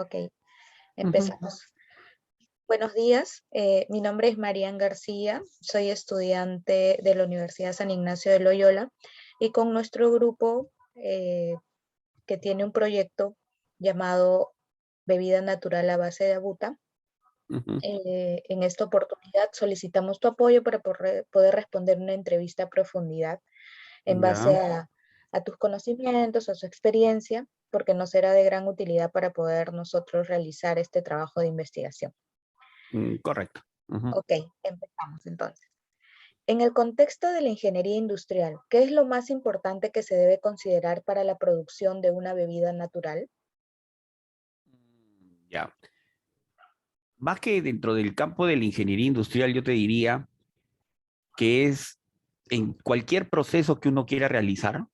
Ok, Ujú. empezamos. Buenos días, mi nombre es Marian García, soy estudiante de la Universidad San Ignacio de Loyola y con nuestro grupo que tiene un proyecto llamado Bebida Natural a base de abuta, Ujú. en esta oportunidad solicitamos tu apoyo para poder responder una entrevista a profundidad en base Ya, a tus conocimientos, a su experiencia, porque nos será de gran utilidad para poder nosotros realizar este trabajo de investigación. correcto. Ujú. Ok, empezamos entonces. En el contexto de la ingeniería industrial, ¿qué es lo más importante que se debe considerar para la producción de una bebida natural? Ya. Más que dentro del campo de la ingeniería industrial, yo te diría que es en cualquier proceso que uno quiera realizar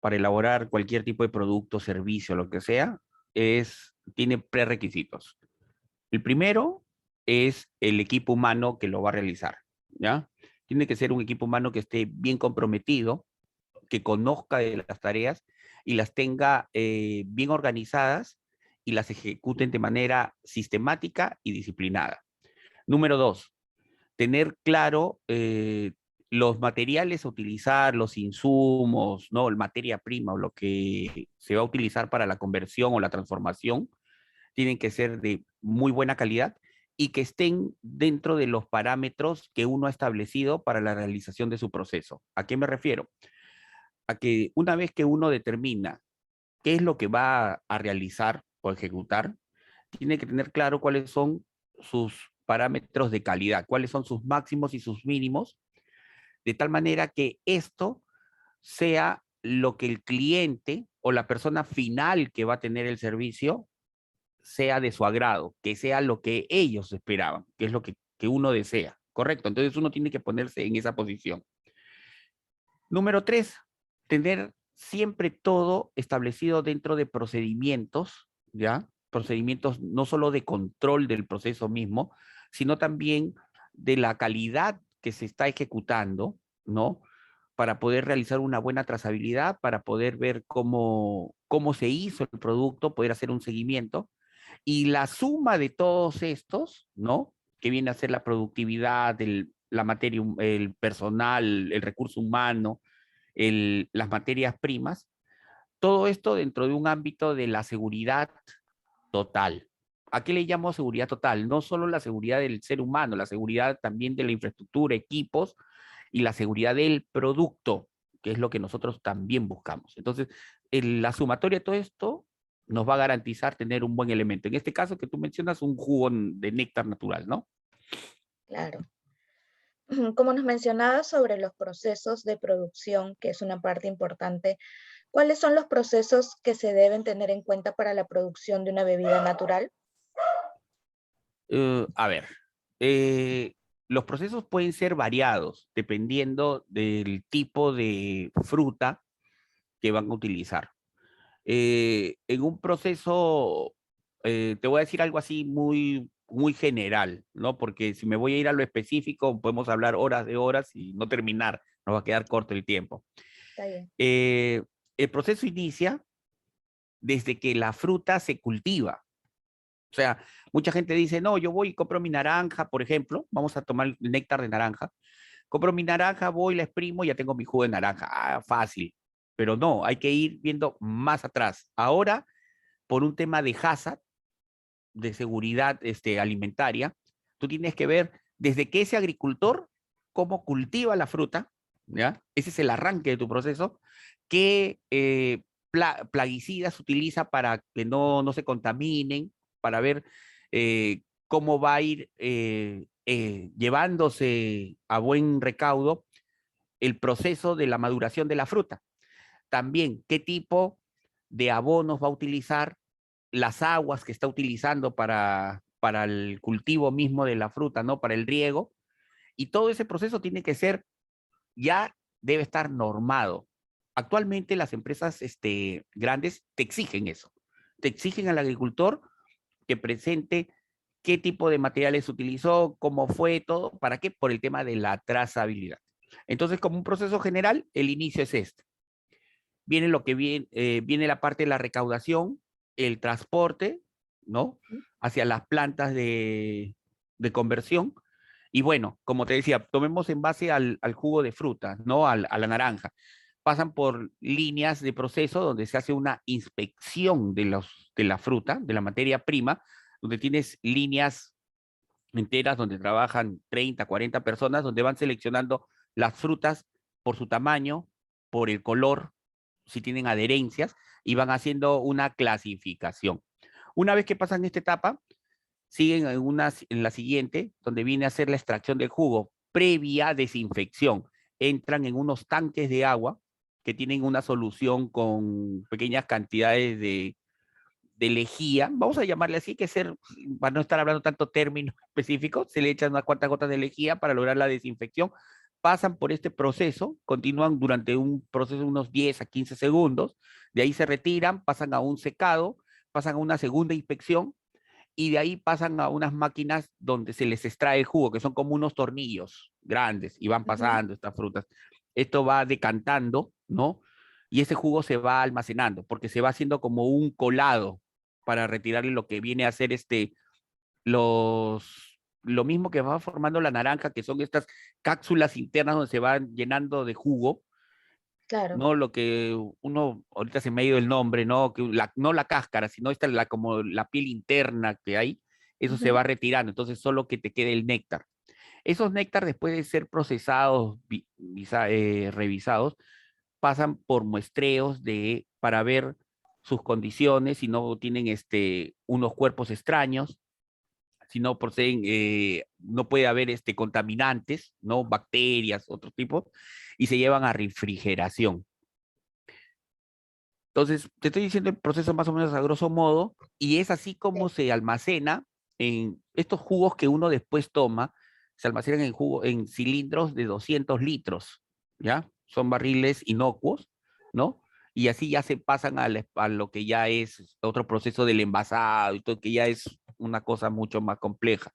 para elaborar cualquier tipo de producto, servicio, lo que sea, tiene prerequisitos. El primero es el equipo humano que lo va a realizar, ¿ya? Tiene que ser un equipo humano que esté bien comprometido, que conozca de las tareas y las tenga bien organizadas y las ejecuten de manera sistemática y disciplinada. Número dos, tener claro los materiales a utilizar, los insumos, ¿no? El materia prima o lo que se va a utilizar para la conversión o la transformación, tienen que ser de muy buena calidad y que estén dentro de los parámetros que uno ha establecido para la realización de su proceso. ¿A qué me refiero? A que una vez que uno determina qué es lo que va a realizar o ejecutar, tiene que tener claro cuáles son sus parámetros de calidad, cuáles son sus máximos y sus mínimos, de tal manera que esto sea lo que el cliente o la persona final que va a tener el servicio sea de su agrado, que sea lo que ellos esperaban, que es lo que uno desea, ¿correcto? Entonces uno tiene que ponerse en esa posición. Número tres, tener siempre todo establecido dentro de procedimientos, ¿ya? Procedimientos no solo de control del proceso mismo, sino también de la calidad que se está ejecutando, ¿no? Para poder realizar una buena trazabilidad, para poder ver cómo se hizo el producto, poder hacer un seguimiento. Y la suma de todos estos, ¿no? Que viene a ser la productividad, la materia, el personal, el recurso humano, las materias primas, todo esto dentro de un ámbito de la seguridad total. ¿A qué le llamo seguridad total? No solo la seguridad del ser humano, la seguridad también de la infraestructura, equipos y la seguridad del producto, que es lo que nosotros también buscamos. Entonces, la sumatoria de todo esto nos va a garantizar tener un buen elemento. En este caso que tú mencionas, un jugo de néctar natural, ¿no? Claro. Como nos mencionabas sobre los procesos de producción, que es una parte importante, ¿cuáles son los procesos que se deben tener en cuenta para la producción de una bebida natural? A ver, eh, los procesos pueden ser variados dependiendo del tipo de fruta que van a utilizar. En un proceso, te voy a decir algo así muy general, ¿no? Porque si me voy a ir a lo específico, podemos hablar horas de horas y no terminar, nos va a quedar corto el tiempo. Está bien. Eh, el proceso inicia desde que la fruta se cultiva. O sea, mucha gente dice, no, yo voy y compro mi naranja, por ejemplo, vamos a tomar el néctar de naranja. Compro mi naranja, voy, la exprimo y ya tengo mi jugo de naranja. Ah, fácil. Pero no, hay que ir viendo más atrás. Ahora, por un tema de hazard, de seguridad alimentaria, tú tienes que ver desde que ese agricultor, cómo cultiva la fruta, ¿ya? Ese es el arranque de tu proceso, qué plaguicidas utiliza para que no se contaminen, para ver cómo va a ir llevándose a buen recaudo el proceso de la maduración de la fruta. También qué tipo de abonos va a utilizar, las aguas que está utilizando para el cultivo mismo de la fruta, ¿no? Para el riego. Y todo ese proceso tiene que ser, ya debe estar normado. Actualmente las empresas grandes te exigen eso. Te exigen al agricultor que presente qué tipo de materiales utilizó, cómo fue todo, ¿para qué? Por el tema de la trazabilidad. Entonces, como un proceso general, el inicio es este. Viene lo que viene la parte de la recaudación, el transporte, ¿no? Ujú. Hacia las plantas de conversión. Y bueno, como te decía, tomemos en base al jugo de fruta, ¿no? A la naranja. Pasan por líneas de proceso donde se hace una inspección de la fruta, de la materia prima, donde tienes líneas enteras donde trabajan 30, 40 personas, donde van seleccionando las frutas por su tamaño, por el color, si tienen adherencias, y van haciendo una clasificación. Una vez que pasan esta etapa, siguen en la siguiente, donde viene a ser la extracción del jugo, previa desinfección. Entran en unos tanques de agua que tienen una solución con pequeñas cantidades de lejía, vamos a llamarle así, que ser, para no estar hablando tanto términos específicos, se le echan unas cuantas gotas de lejía para lograr la desinfección, pasan por este proceso, continúan durante un proceso de unos 10 a 15 segundos, de ahí se retiran, pasan a un secado, pasan a una segunda inspección y de ahí pasan a unas máquinas donde se les extrae el jugo, que son como unos tornillos grandes y van Ujú. pasando estas frutas. Esto va decantando, ¿no? Y ese jugo se va almacenando porque se va haciendo como un colado para retirarle lo que viene a ser lo mismo que va formando la naranja, que son estas cápsulas internas donde se van llenando de jugo, Claro. ¿no? Lo que uno, ahorita se me ha ido el nombre, ¿no? No la cáscara, sino esta, como la piel interna que hay, eso se Ujú. va retirando, entonces solo que te quede el néctar. Esos néctar, después de ser procesados, revisados, pasan por muestreos para ver sus condiciones, si no tienen unos cuerpos extraños, si no poseen, no puede haber contaminantes, ¿no? Bacterias, otro tipo, y se llevan a refrigeración. Entonces, te estoy diciendo el proceso más o menos a grosso modo, y es así como Sí. se almacena en estos jugos que uno después toma, se almacenan en cilindros de 200 litros, ¿ya? Son barriles inocuos, ¿no? Y así ya se pasan a lo que ya es otro proceso del envasado y todo, que ya es una cosa mucho más compleja.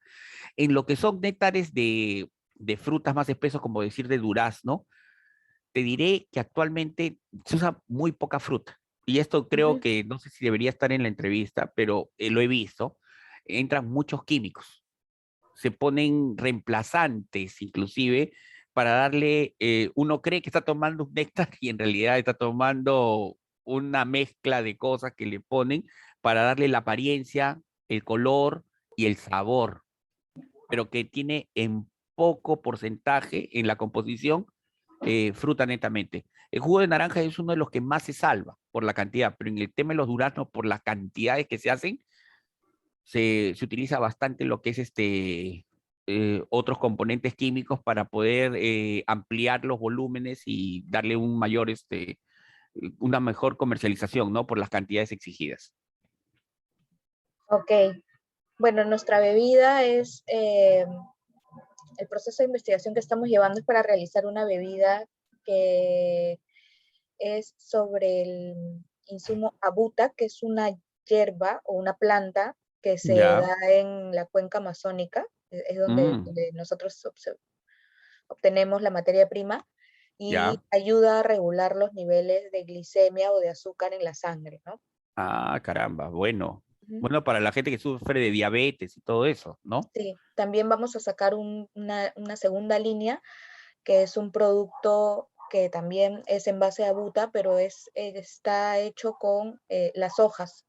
En lo que son néctares de frutas más espesos, como decir de durazno, te diré que actualmente se usa muy poca fruta. Y esto creo Ujú. que no sé si debería estar en la entrevista, pero lo he visto. Entran muchos químicos. Se ponen reemplazantes, inclusive, para darle, uno cree que está tomando un néctar y en realidad está tomando una mezcla de cosas que le ponen para darle la apariencia, el color y el sabor, pero que tiene en poco porcentaje en la composición fruta netamente. El jugo de naranja es uno de los que más se salva por la cantidad, pero en el tema de los duraznos, por las cantidades que se hacen, se utiliza bastante lo que es otros componentes químicos para poder ampliar los volúmenes y darle un mayor, una mejor comercialización, ¿no? Por las cantidades exigidas. Ok. Bueno, nuestra bebida es, el proceso de investigación que estamos llevando es para realizar una bebida que es sobre el insumo abuta, que es una hierba o una planta que se Ya. da en la cuenca amazónica, es donde, Mm, donde nosotros obtenemos la materia prima y ya. ayuda a regular los niveles de glicemia o de azúcar en la sangre, ¿no? Ah, caramba, bueno. Ujú. Bueno, para la gente que sufre de diabetes y todo eso, ¿no? Sí, también vamos a sacar una segunda línea que es un producto que también es en base a buta, pero está hecho con las hojas.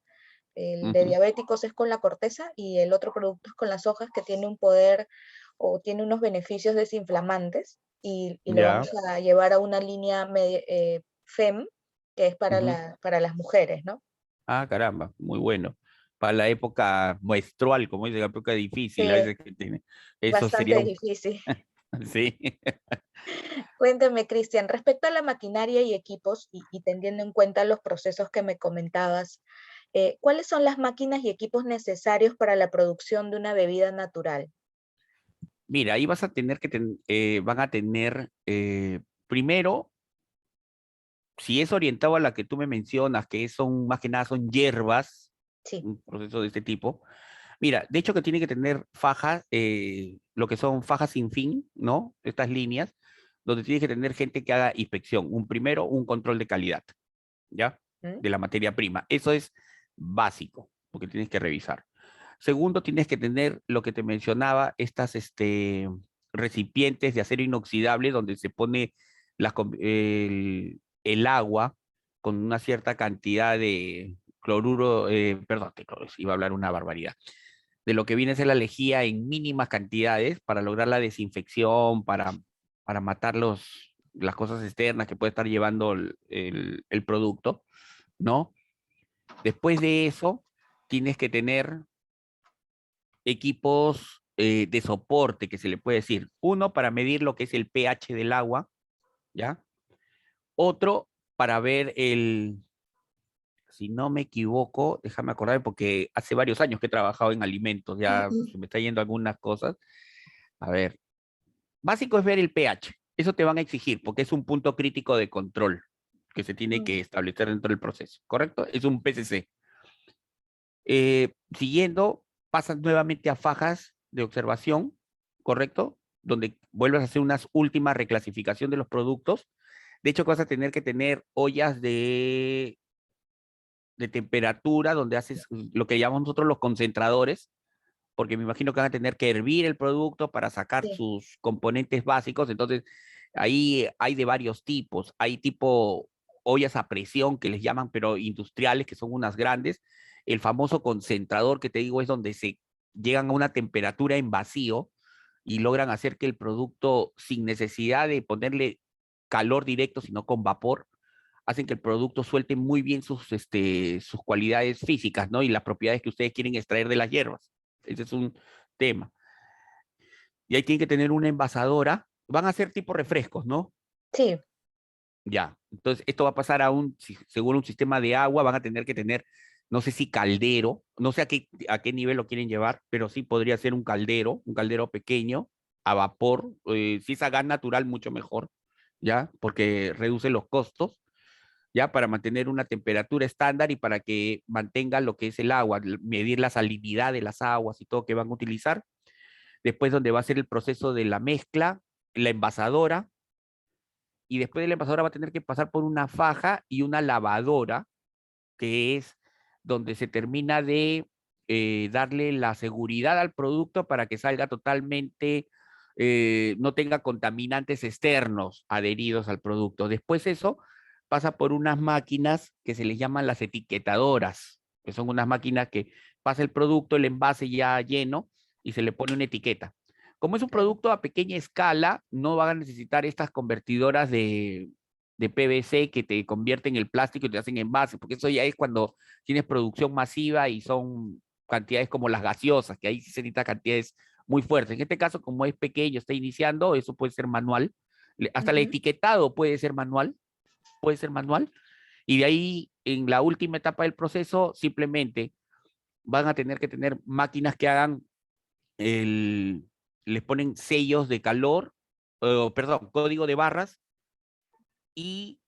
El de Ujú. diabéticos es con la corteza y el otro producto es con las hojas que tiene un poder o tiene unos beneficios desinflamantes y lo Ya. vamos a llevar a una línea FEM, que es Ujú. para las mujeres, ¿no? Ah, caramba, muy bueno. Para la época menstrual, como dice, la época difícil, a Sí, veces que tiene. Eso sería bastante un... difícil. Sí. Cuéntame, Cristian, respecto a la maquinaria y equipos y teniendo en cuenta los procesos que me comentabas, ¿cuáles son las máquinas y equipos necesarios para la producción de una bebida natural? Mira, ahí vas a tener van a tener, primero, si es orientado a la que tú me mencionas, que son más que nada son hierbas, Sí. un proceso de este tipo. Mira, de hecho que tiene que tener fajas, lo que son fajas sin fin, ¿no? Estas líneas, donde tiene que tener gente que haga inspección. Primero, un control de calidad, ¿ya? ¿Mm? De la materia prima. Eso es básico, porque tienes que revisar. Segundo, tienes que tener lo que te mencionaba, estas recipientes de acero inoxidable donde se pone el agua con una cierta cantidad de cloruro, perdón, de cloruro, iba a hablar una barbaridad, de lo que viene a ser la lejía en mínimas cantidades para lograr la desinfección, para matar las cosas externas que puede estar llevando el producto, ¿no? Después de eso, tienes que tener equipos de soporte, que se le puede decir. Uno para medir lo que es el pH del agua, ¿ya? Otro para ver si no me equivoco, déjame acordar porque hace varios años que he trabajado en alimentos, ya se me está yendo algunas cosas. A ver, básico es ver el pH. Eso te van a exigir porque es un punto crítico de control que se tiene Mm, que establecer dentro del proceso, ¿correcto? Es un PCC. Siguiendo, pasas nuevamente a fajas de observación, ¿correcto? Donde vuelves a hacer una última reclasificación de los productos. De hecho, vas a tener que tener ollas de temperatura, donde haces lo que llamamos nosotros los concentradores, porque me imagino que van a tener que hervir el producto para sacar sí, sus componentes básicos. Entonces, ahí hay de varios tipos. Hay tipo ollas a presión que les llaman, pero industriales, que son unas grandes. El famoso concentrador que te digo es donde se llegan a una temperatura en vacío y logran hacer que el producto, sin necesidad de ponerle calor directo, sino con vapor, hacen que el producto suelte muy bien sus cualidades físicas, ¿no? Y las propiedades que ustedes quieren extraer de las hierbas. Ese es un tema. Y ahí tienen que tener una envasadora. Van a ser tipo refrescos, ¿no? sí, Ya. Entonces, esto va a pasar según un sistema de agua, van a tener que tener, no sé si caldero, no sé a qué nivel lo quieren llevar, pero sí podría ser un caldero pequeño, a vapor. Si es a gas natural, mucho mejor, ¿ya? Porque reduce los costos, ¿ya? Para mantener una temperatura estándar y para que mantenga lo que es el agua, medir la salinidad de las aguas y todo que van a utilizar. Después donde va a ser el proceso de la mezcla, la envasadora, y después de la envasadora va a tener que pasar por una faja y una lavadora, que es donde se termina de darle la seguridad al producto para que salga totalmente, no tenga contaminantes externos adheridos al producto. Después eso pasa por unas máquinas que se les llaman las etiquetadoras, que son unas máquinas que pasa el producto, el envase ya lleno y se le pone una etiqueta. Como es un claro. producto a pequeña escala, no van a necesitar estas convertidoras de PVC que te convierten el plástico y te hacen envases, porque eso ya es cuando tienes producción masiva y son cantidades como las gaseosas, que ahí sí se necesitan cantidades muy fuertes. En este caso, como es pequeño, está iniciando, eso puede ser manual. Hasta el Ujú, etiquetado puede ser manual. Y de ahí, en la última etapa del proceso, simplemente van a tener que tener máquinas que hagan les ponen sellos de calor, perdón, código de barras y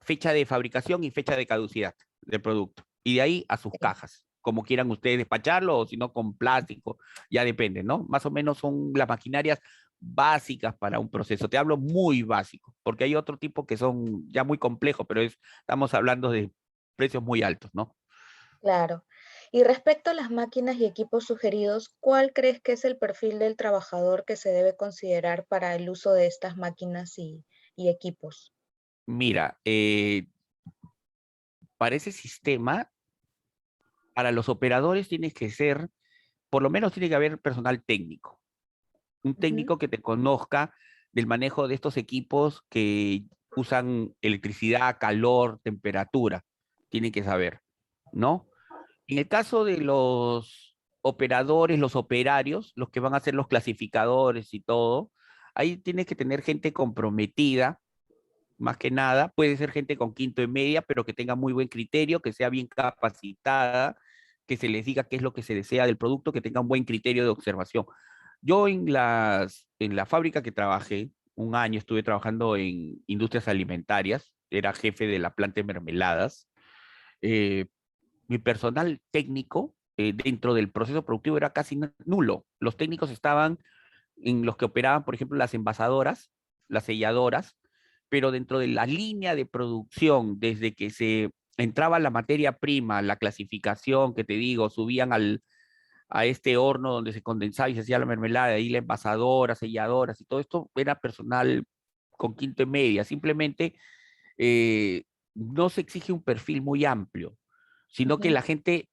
fecha de fabricación y fecha de caducidad del producto. Y de ahí a sus sí. cajas, como quieran ustedes despacharlo o si no con plástico, ya depende, ¿no? Más o menos son las maquinarias básicas para un proceso. Te hablo muy básico, porque hay otro tipo que son ya muy complejos, pero estamos hablando de precios muy altos, ¿no? Claro. Y respecto a las máquinas y equipos sugeridos, ¿cuál crees que es el perfil del trabajador que se debe considerar para el uso de estas máquinas y equipos? Mira, para ese sistema, para los operadores tienes que ser, por lo menos tiene que haber personal técnico, un Ujú, técnico que te conozca del manejo de estos equipos que usan electricidad, calor, temperatura, tienen que saber, ¿no? En el caso de los operadores, los operarios, los que van a ser los clasificadores y todo, ahí tienes que tener gente comprometida, más que nada, puede ser gente con quinto y media, pero que tenga muy buen criterio, que sea bien capacitada, que se les diga qué es lo que se desea del producto, que tenga un buen criterio de observación. Yo en la fábrica que trabajé, un año estuve trabajando en industrias alimentarias, era jefe de la planta de mermeladas. eh, Mi personal técnico dentro del proceso productivo era casi nulo. Los técnicos estaban en los que operaban, por ejemplo, las envasadoras, las selladoras, pero dentro de la línea de producción, desde que se entraba la materia prima, la clasificación que te digo, subían a este horno donde se condensaba y se hacía la mermelada, ahí la envasadora, selladoras y todo esto era personal con quinto y media. Simplemente eh, no se exige un perfil muy amplio, sino que Ujú. la gente,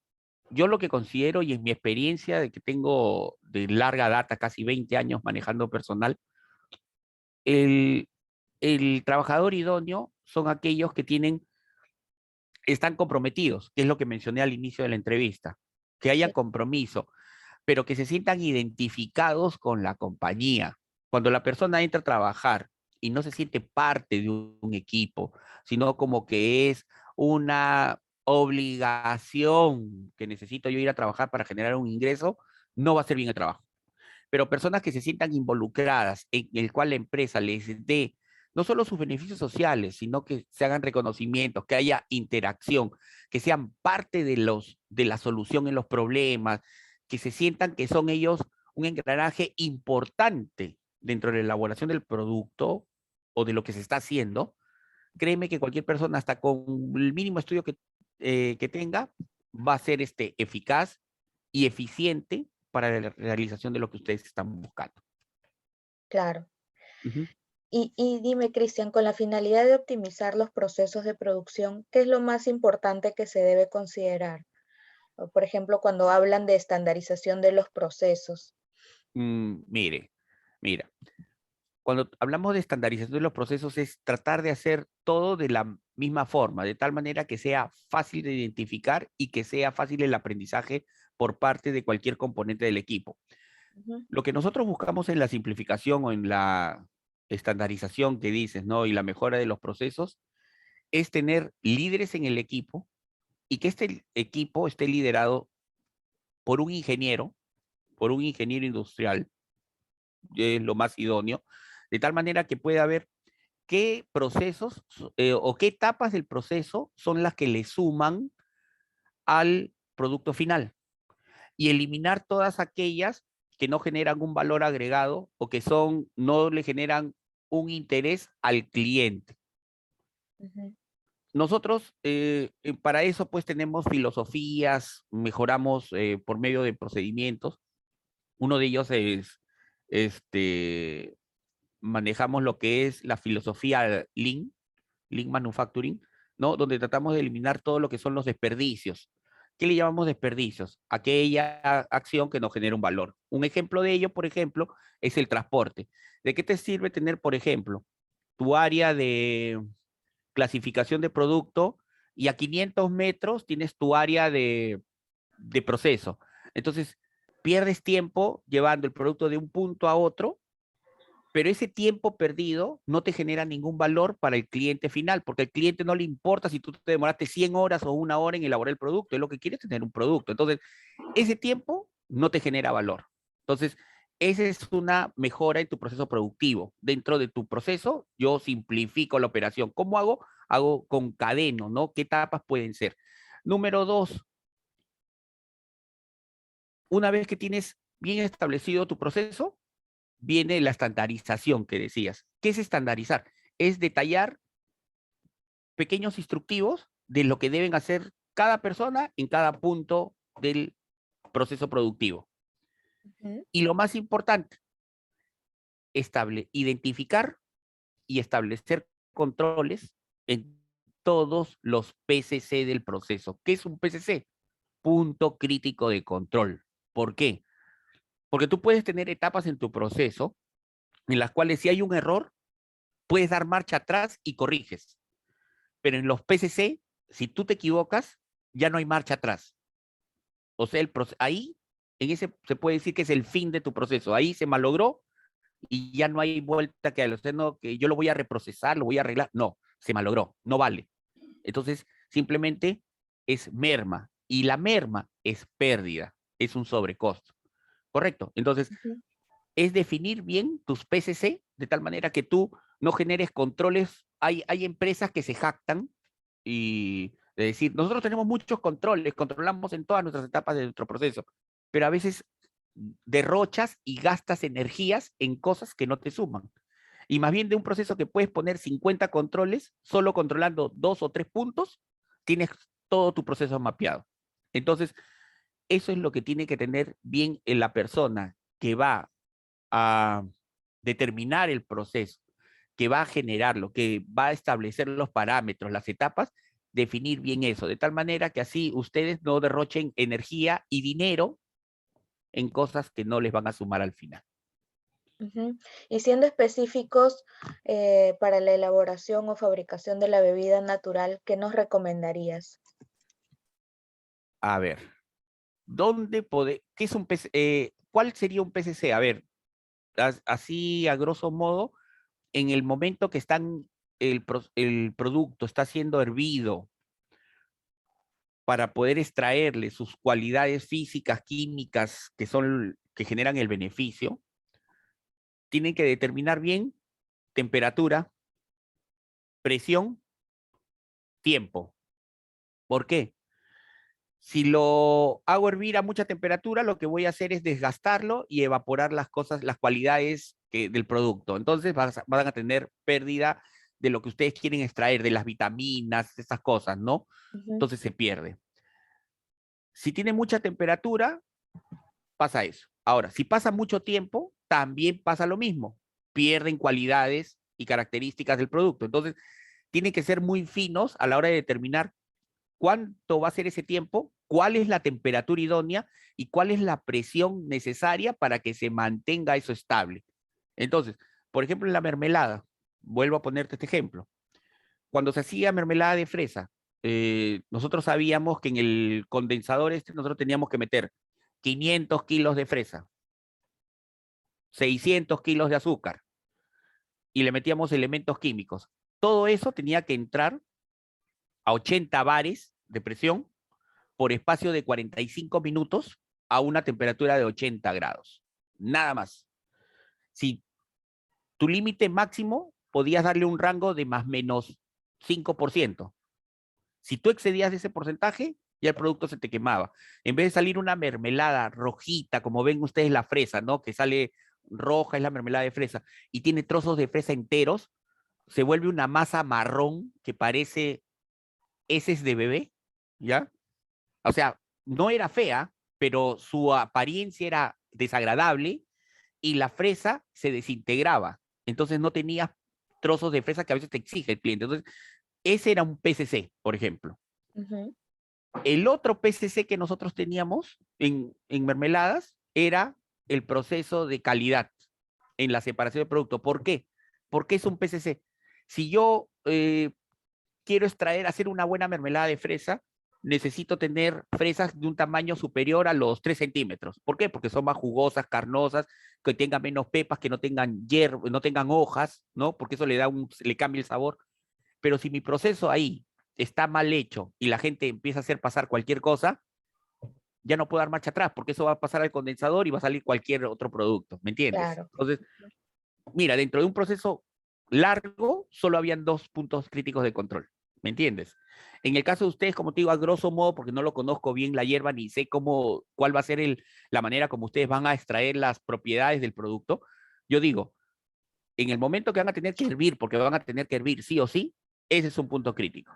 yo lo que considero y en mi experiencia de que tengo de larga data, casi 20 años manejando personal, el, el trabajador idóneo son aquellos que están comprometidos, que es lo que mencioné al inicio de la entrevista, que haya Sí. compromiso, pero que se sientan identificados con la compañía. Cuando la persona entra a trabajar y no se siente parte de un equipo, sino como que es una obligación que necesito yo ir a trabajar para generar un ingreso, no va a ser bien el trabajo. Pero personas que se sientan involucradas, en el cual la empresa les dé no solo sus beneficios sociales, sino que se hagan reconocimientos, que haya interacción, que sean parte de la solución en los problemas, que se sientan que son ellos un engranaje importante dentro de la elaboración del producto o de lo que se está haciendo. Créeme que cualquier persona, hasta con el mínimo estudio que tenga, va a ser eficaz y eficiente para la realización de lo que ustedes están buscando. Claro. Ujú. Y dime, Cristian, con la finalidad de optimizar los procesos de producción, ¿qué es lo más importante que se debe considerar? O, por ejemplo, cuando hablan de estandarización de los procesos. Mire, mira, cuando hablamos de estandarización de los procesos es tratar de hacer todo de la misma forma, de tal manera que sea fácil de identificar y que sea fácil el aprendizaje por parte de cualquier componente del equipo. Ujú. Lo que nosotros buscamos en la simplificación o en la estandarización que dices, ¿no? Y la mejora de los procesos es tener líderes en el equipo y que este equipo esté liderado por por un ingeniero industrial, es lo más idóneo, de tal manera que pueda haber qué procesos o qué etapas del proceso son las que le suman al producto final y eliminar todas aquellas que no generan un valor agregado o que no le generan un interés al cliente. Ujú. Nosotros para eso pues tenemos filosofías, mejoramos por medio de procedimientos. Uno de ellos es, este, manejamos lo que es la filosofía Lean Manufacturing, ¿no? Donde tratamos de eliminar todo lo que son los desperdicios. ¿Qué le llamamos desperdicios? Aquella acción que no genera un valor. Un ejemplo de ello, por ejemplo, es el transporte. ¿De qué te sirve tener, por ejemplo, tu área de clasificación de producto y a 500 metros tienes tu área de proceso? Entonces, pierdes tiempo llevando el producto de un punto a otro, pero ese tiempo perdido no te genera ningún valor para el cliente final, porque al cliente no le importa si tú te demoraste 100 horas o una hora en elaborar el producto, es lo que quiere es tener un producto. Entonces, ese tiempo no te genera valor. Entonces, esa es una mejora en tu proceso productivo. Dentro de tu proceso, yo simplifico la operación. ¿Cómo hago? Hago concadeno, ¿no? ¿Qué etapas pueden ser? Número dos, una vez que tienes bien establecido tu proceso, viene la estandarización que decías. ¿Qué es estandarizar? Es detallar pequeños instructivos de lo que deben hacer cada persona en cada punto del proceso productivo. Ujú. Y lo más importante, identificar y establecer controles en todos los PCC del proceso. ¿Qué es un PCC? Punto crítico de control. ¿Por qué? Porque tú puedes tener etapas en tu proceso en las cuales si hay un error, puedes dar marcha atrás y corriges. Pero en los PCC, si tú te equivocas, ya no hay marcha atrás. O sea, ahí, en ese se puede decir que es el fin de tu proceso. Ahí se malogró y ya no hay vuelta que darle. O sea, no, que yo lo voy a reprocesar, lo voy a arreglar. No, se malogró, no vale. Entonces, simplemente es merma. Y la merma es pérdida, es un sobrecosto. ¿Correcto? Entonces, Ujú. es definir bien tus PCC de tal manera que tú no generes controles. Hay empresas que se jactan y de decir, nosotros tenemos muchos controles, controlamos en todas nuestras etapas de nuestro proceso, pero a veces derrochas y gastas energías en cosas que no te suman. Y más bien de un proceso que puedes poner 50 controles, solo controlando 2 o 3 puntos, tienes todo tu proceso mapeado. Entonces, Eso es lo que tiene que tener bien en la persona que va a determinar el proceso, que va a generarlo, que va a establecer los parámetros, las etapas, definir bien eso, de tal manera que así ustedes no derrochen energía y dinero en cosas que no les van a sumar al final. Ujú. Y siendo específicos para la elaboración o fabricación de la bebida natural, ¿qué nos recomendarías? A ver, ¿qué es un PC, ¿cuál sería un PCC? A ver, así a grosso modo, en el momento que el producto está siendo hervido para poder extraerle sus cualidades físicas, químicas, que generan el beneficio, tienen que determinar bien temperatura, presión, tiempo. ¿Por qué? Si lo hago hervir a mucha temperatura, lo que voy a hacer es desgastarlo y evaporar las cosas, las cualidades del producto. Entonces van a tener pérdida de lo que ustedes quieren extraer, de las vitaminas, esas cosas, ¿no? Ujú, Entonces se pierde. Si tiene mucha temperatura, pasa eso. Ahora, si pasa mucho tiempo, también pasa lo mismo. Pierden cualidades y características del producto. Entonces, tienen que ser muy finos a la hora de determinar cuánto va a ser ese tiempo, cuál es la temperatura idónea y cuál es la presión necesaria para que se mantenga eso estable. Entonces, por ejemplo, en la mermelada, vuelvo a ponerte este ejemplo. Cuando se hacía mermelada de fresa, nosotros sabíamos que en el condensador nosotros teníamos que meter 500 kilos de fresa, 600 kilos de azúcar y le metíamos elementos químicos. Todo eso tenía que entrar a 80 bares de presión por espacio de 45 minutos a una temperatura de 80 grados. Nada más. Si tu límite máximo podías darle un rango de más o menos 5%. Si tú excedías de ese porcentaje, ya el producto se te quemaba. En vez de salir una mermelada rojita, como ven ustedes la fresa, ¿no? Que sale roja, es la mermelada de fresa, y tiene trozos de fresa enteros, se vuelve una masa marrón que parece heces de bebé, ¿ya? O sea, no era fea, pero su apariencia era desagradable y la fresa se desintegraba. Entonces no tenía trozos de fresa que a veces te exige el cliente. Entonces, ese era un PCC, por ejemplo. ujú. El otro PCC que nosotros teníamos en mermeladas era el proceso de calidad en la separación de producto. ¿Por qué? Porque es un PCC. Si yo quiero hacer una buena mermelada de fresa, necesito tener fresas de un tamaño superior a los 3 centímetros. ¿Por qué? Porque son más jugosas, carnosas, que tengan menos pepas, que no tengan no tengan hojas, ¿no? Porque eso le cambia el sabor. Pero si mi proceso ahí está mal hecho y la gente empieza a hacer pasar cualquier cosa, ya no puedo dar marcha atrás, porque eso va a pasar al condensador y va a salir cualquier otro producto, ¿me entiendes? Claro. Entonces, mira, dentro de un proceso largo, solo habían dos puntos críticos de control, ¿me entiendes? En el caso de ustedes, como te digo, a grosso modo, porque no lo conozco bien la hierba, ni sé cuál va a ser la manera como ustedes van a extraer las propiedades del producto, yo digo, en el momento que van a tener que hervir, porque van a tener que hervir sí o sí, ese es un punto crítico.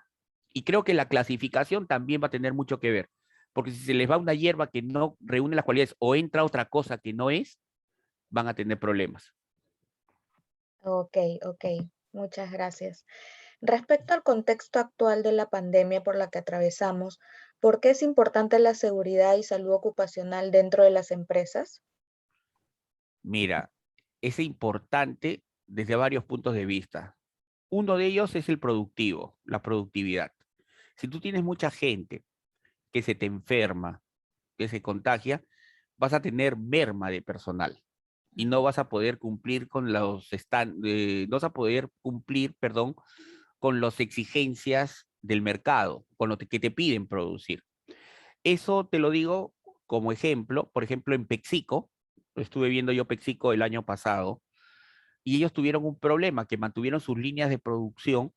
Y creo que la clasificación también va a tener mucho que ver, porque si se les va una hierba que no reúne las cualidades o entra otra cosa que no es, van a tener problemas. Ok, ok. Muchas gracias. Respecto al contexto actual de la pandemia por la que atravesamos, ¿por qué es importante la seguridad y salud ocupacional dentro de las empresas? Mira, es importante desde varios puntos de vista. Uno de ellos es el productivo, la productividad. Si tú tienes mucha gente que se te enferma, que se contagia, vas a tener merma de personal y no vas a poder cumplir no vas a poder cumplir, perdón, con las exigencias del mercado, con lo que te piden producir. Eso te lo digo como ejemplo, por ejemplo, en Pexico, estuve viendo yo Pexico el año pasado, y ellos tuvieron un problema, que mantuvieron sus líneas de producción,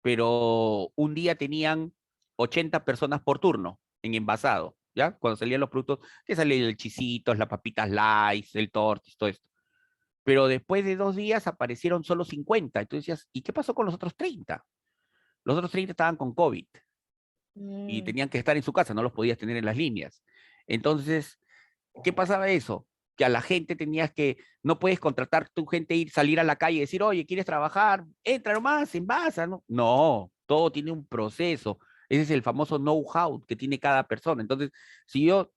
pero un día tenían 80 personas por turno en envasado, ¿ya? Cuando salían los productos, que salían el chisitos, las papitas Lays, el tortis, todo esto. Pero después de 2 días aparecieron solo 50. Entonces decías, ¿y qué pasó con los otros 30? Los otros 30 estaban con COVID y Mm, tenían que estar en su casa, no los podías tener en las líneas. Entonces, ¿qué pasaba eso? Que a la gente tenías que, no puedes contratar tu gente, ir, salir a la calle y decir, oye, ¿quieres trabajar? Entra nomás, envasa, ¿no? No, todo tiene un proceso. Ese es el famoso know-how que tiene cada persona. Entonces, si yo,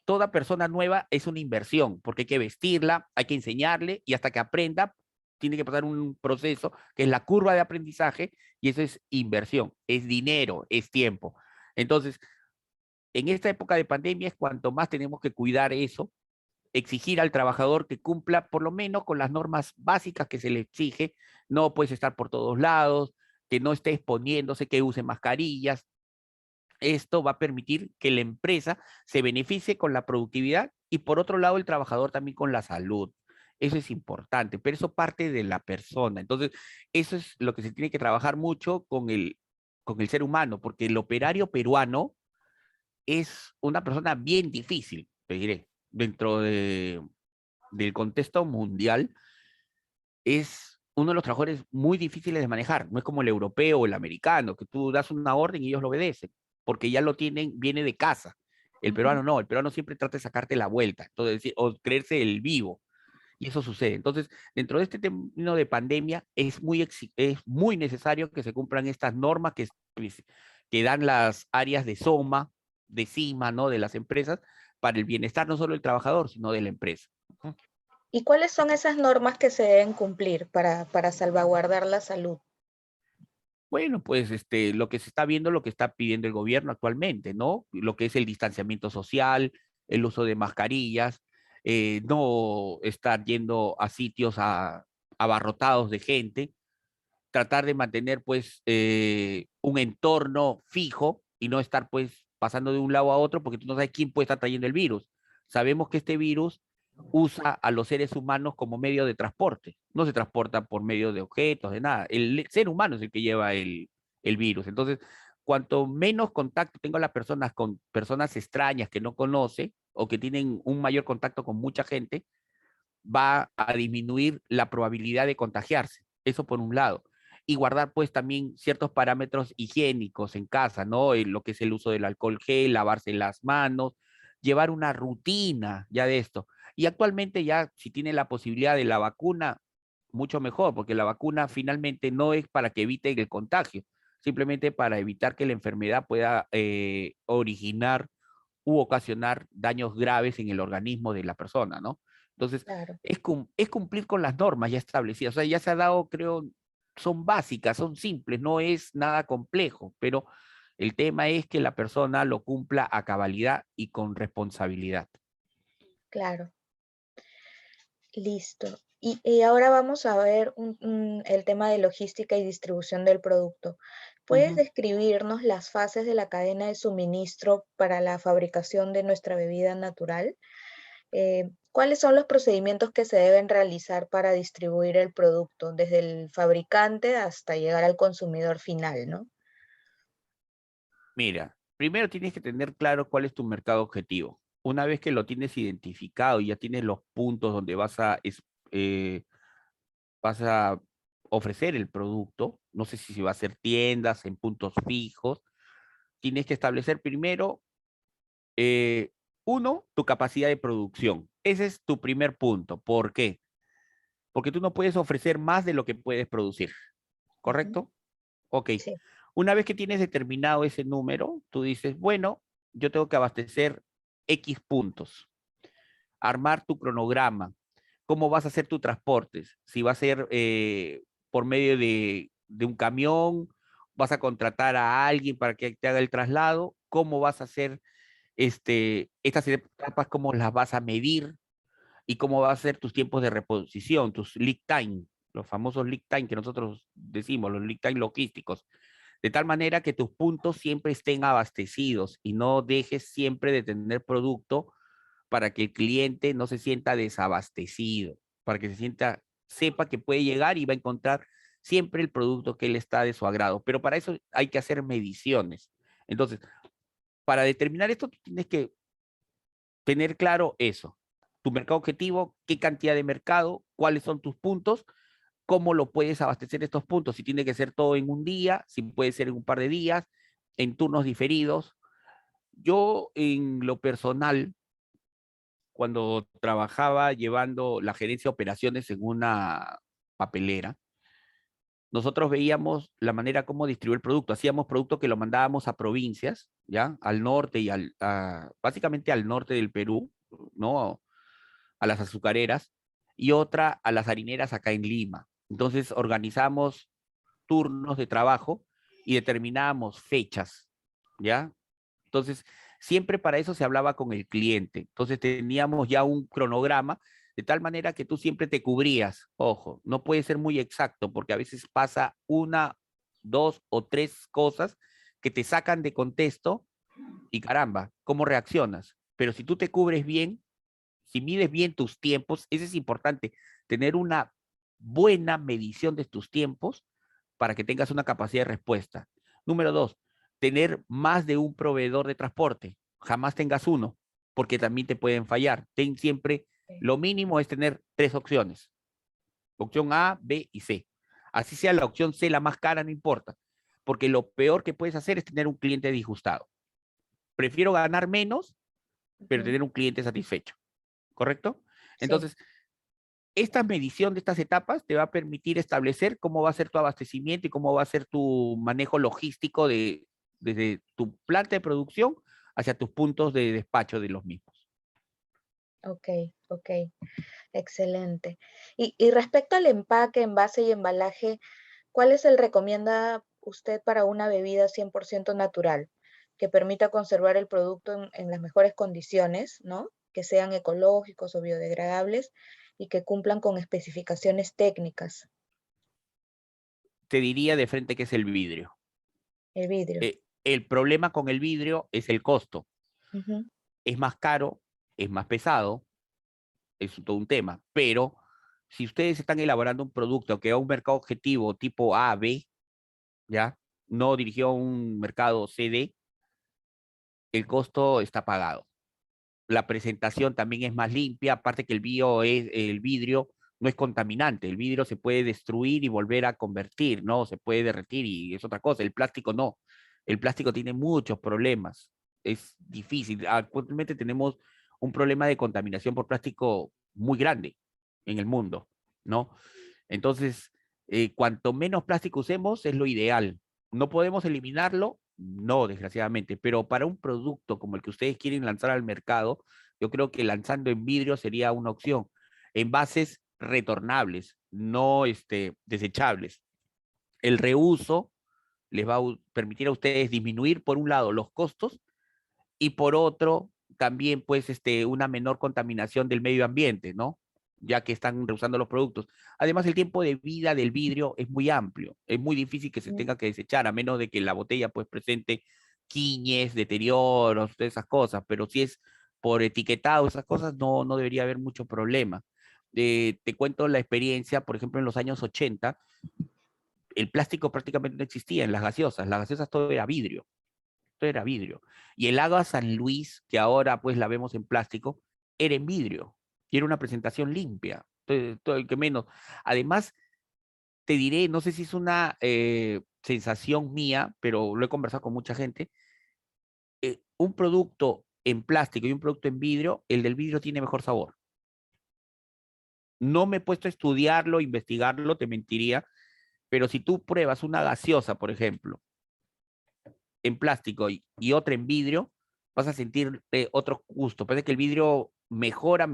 toda persona nueva es una inversión, porque hay que vestirla, hay que enseñarle y hasta que aprenda, tiene que pasar un proceso que es la curva de aprendizaje y eso es inversión, es dinero, es tiempo. Entonces, en esta época de pandemia es cuanto más tenemos que cuidar eso, exigir al trabajador que cumpla por lo menos con las normas básicas que se le exige, no puedes estar por todos lados, que no esté exponiéndose, que use mascarillas. Esto va a permitir que la empresa se beneficie con la productividad y por otro lado el trabajador también con la salud. Eso es importante, pero eso parte de la persona. Entonces, eso es lo que se tiene que trabajar mucho con el ser humano, porque el operario peruano es una persona bien difícil, te diré, del contexto mundial, es uno de los trabajadores muy difíciles de manejar. No es como el europeo o el americano, que tú das una orden y ellos lo obedecen, porque ya lo tienen, viene de casa. El Ujú. peruano no, el peruano siempre trata de sacarte la vuelta, entonces, o creerse el vivo, y eso sucede. Entonces, dentro de este término de pandemia, es muy necesario que se cumplan estas normas pues, que dan las áreas de SOMA, de CIMA, ¿no? De las empresas, para el bienestar no solo del trabajador, sino de la empresa. ¿Y cuáles son esas normas que se deben cumplir para salvaguardar la salud? Bueno, pues lo que se está viendo, lo que está pidiendo el gobierno actualmente, ¿no? Lo que es el distanciamiento social, el uso de mascarillas, no estar yendo a sitios abarrotados de gente, tratar de mantener pues un entorno fijo y no estar pues pasando de un lado a otro porque tú no sabes quién puede estar trayendo el virus. Sabemos que este virus usa a los seres humanos como medio de transporte, no se transporta por medio de objetos, de nada. El ser humano es el que lleva el virus. Entonces, cuanto menos contacto tengo las personas con personas extrañas que no conoce o que tienen un mayor contacto con mucha gente, va a disminuir la probabilidad de contagiarse. Eso por un lado. Y guardar pues también ciertos parámetros higiénicos en casa, ¿no? Lo que es el uso del alcohol gel, lavarse las manos, llevar una rutina ya de esto. Y actualmente ya si tiene la posibilidad de la vacuna, mucho mejor, porque la vacuna finalmente no es para que evite el contagio, simplemente para evitar que la enfermedad pueda originar u ocasionar daños graves en el organismo de la persona, ¿no? Entonces, Claro. es cumplir con las normas ya establecidas. O sea, ya se ha dado, creo, son básicas, son simples, no es nada complejo, pero el tema es que la persona lo cumpla a cabalidad y con responsabilidad. Claro, listo. Y ahora vamos a ver el tema de logística y distribución del producto. ¿Puedes Ujú. describirnos las fases de la cadena de suministro para la fabricación de nuestra bebida natural? ¿Cuáles son los procedimientos que se deben realizar para distribuir el producto, desde el fabricante hasta llegar al consumidor final, ¿no? Mira, primero tienes que tener claro cuál es tu mercado objetivo. Una vez que lo tienes identificado y ya tienes los puntos donde eh, vas a ofrecer el producto, no sé si va a ser tiendas, en puntos fijos, tienes que establecer primero, eh, uno, tu capacidad de producción. Ese es tu primer punto. ¿Por qué? Porque tú no puedes ofrecer más de lo que puedes producir, Ujú. ¿correcto? Ok. Sí, Una vez que tienes determinado ese número, tú dices, bueno, yo tengo que abastecer X puntos, armar tu cronograma, cómo vas a hacer tu transporte, si va a ser por medio de un camión, vas a contratar a alguien para que te haga el traslado, cómo vas a hacer estas etapas, cómo las vas a medir y cómo va a ser tus tiempos de reposición, tus lead time, los famosos lead time que nosotros decimos, los lead time logísticos, de tal manera que tus puntos siempre estén abastecidos y no dejes siempre de tener producto para que el cliente no se sienta desabastecido, para que se sienta, sepa que puede llegar y va a encontrar siempre el producto que él está de su agrado. Pero para eso hay que hacer mediciones. Entonces, para determinar esto, tienes que tener claro eso, tu mercado objetivo, qué cantidad de mercado, cuáles son tus puntos, cómo lo puedes abastecer estos puntos, si tiene que ser todo en un día, si puede ser en un par de días, en turnos diferidos, Yo en lo personal, cuando trabajaba llevando la gerencia de operaciones en una papelera, nosotros veíamos la manera como distribuir el producto. Hacíamos producto que lo mandábamos a provincias, ¿ya? Al norte y básicamente al norte del Perú, ¿no? A las azucareras, y otra a las harineras acá en Lima. Entonces organizamos turnos de trabajo y determinábamos fechas, ¿ya? Entonces, siempre para eso se hablaba con el cliente. Entonces, teníamos ya un cronograma de tal manera que tú siempre te cubrías. Ojo, no puede ser muy exacto porque a veces pasa una, dos o tres cosas que te sacan de contexto y caramba, ¿cómo reaccionas? Pero si tú te cubres bien, si mides bien tus tiempos, eso es importante, tener una buena medición de tus tiempos para que tengas una capacidad de respuesta. Número dos, tener más de un proveedor de transporte. Jamás tengas uno, porque también te pueden fallar. Ten siempre, Ok, lo mínimo es tener tres opciones. Opción A, B y C. Así sea la opción C la más cara, no importa, porque lo peor que puedes hacer es tener un cliente disgustado. Prefiero ganar menos, pero ujú, tener un cliente satisfecho, ¿correcto? sí, Entonces, esta medición de estas etapas te va a permitir establecer cómo va a ser tu abastecimiento y cómo va a ser tu manejo logístico desde tu planta de producción hacia tus puntos de despacho de los mismos. ok, ok, excelente. Y respecto al empaque, envase y embalaje, ¿cuáles el recomienda usted para una bebida 100% natural, que permita conservar el producto en las mejores condiciones, ¿no? Que sean ecológicos o biodegradables y que cumplan con especificaciones técnicas? Te diría de frente que es el vidrio. El vidrio. El problema con el vidrio es el costo. Ujú, Es más caro, es más pesado, es todo un tema, pero si ustedes están elaborando un producto que a un mercado objetivo tipo A, B, ¿ya? No dirigió a un mercado CD, el costo está pagado. La presentación también es más limpia, aparte que el vidrio no es contaminante, el vidrio se puede destruir y volver a convertir, ¿no? Se puede derretir y es otra cosa, el plástico no. El plástico tiene muchos problemas, es difícil. Actualmente tenemos un problema de contaminación por plástico muy grande en el mundo, ¿no? Entonces, cuanto menos plástico usemos es lo ideal. ¿No podemos eliminarlo? No, desgraciadamente, pero para un producto como el que ustedes quieren lanzar al mercado, yo creo que lanzando en vidrio sería una opción. Envases retornables, no desechables. El reuso les va a permitir a ustedes disminuir, por un lado, los costos y por otro, también pues una menor contaminación del medio ambiente, ¿no? Ya que están reusando los productos. Además, el tiempo de vida del vidrio es muy amplio, es muy difícil que se mm, tenga que desechar, a menos de que la botella pues presente quiñes, deterioros, todas esas cosas, pero si es por etiquetado, esas cosas, no debería haber mucho problema. Te cuento la experiencia, por ejemplo, en los años 80, el plástico prácticamente no existía en las gaseosas todo era vidrio, todo era vidrio. Y el agua San Luis, que ahora pues la vemos en plástico, era en vidrio. Y era una presentación limpia, todo el que menos. Además, te diré, no sé si es una sensación mía, pero lo he conversado con mucha gente, un producto en plástico y un producto en vidrio, el del vidrio tiene mejor sabor. No me he puesto a estudiarlo, investigarlo, te mentiría, pero si tú pruebas una gaseosa, por ejemplo, en plástico y otra en vidrio, vas a sentir otro gusto. Parece que el vidrio mejora,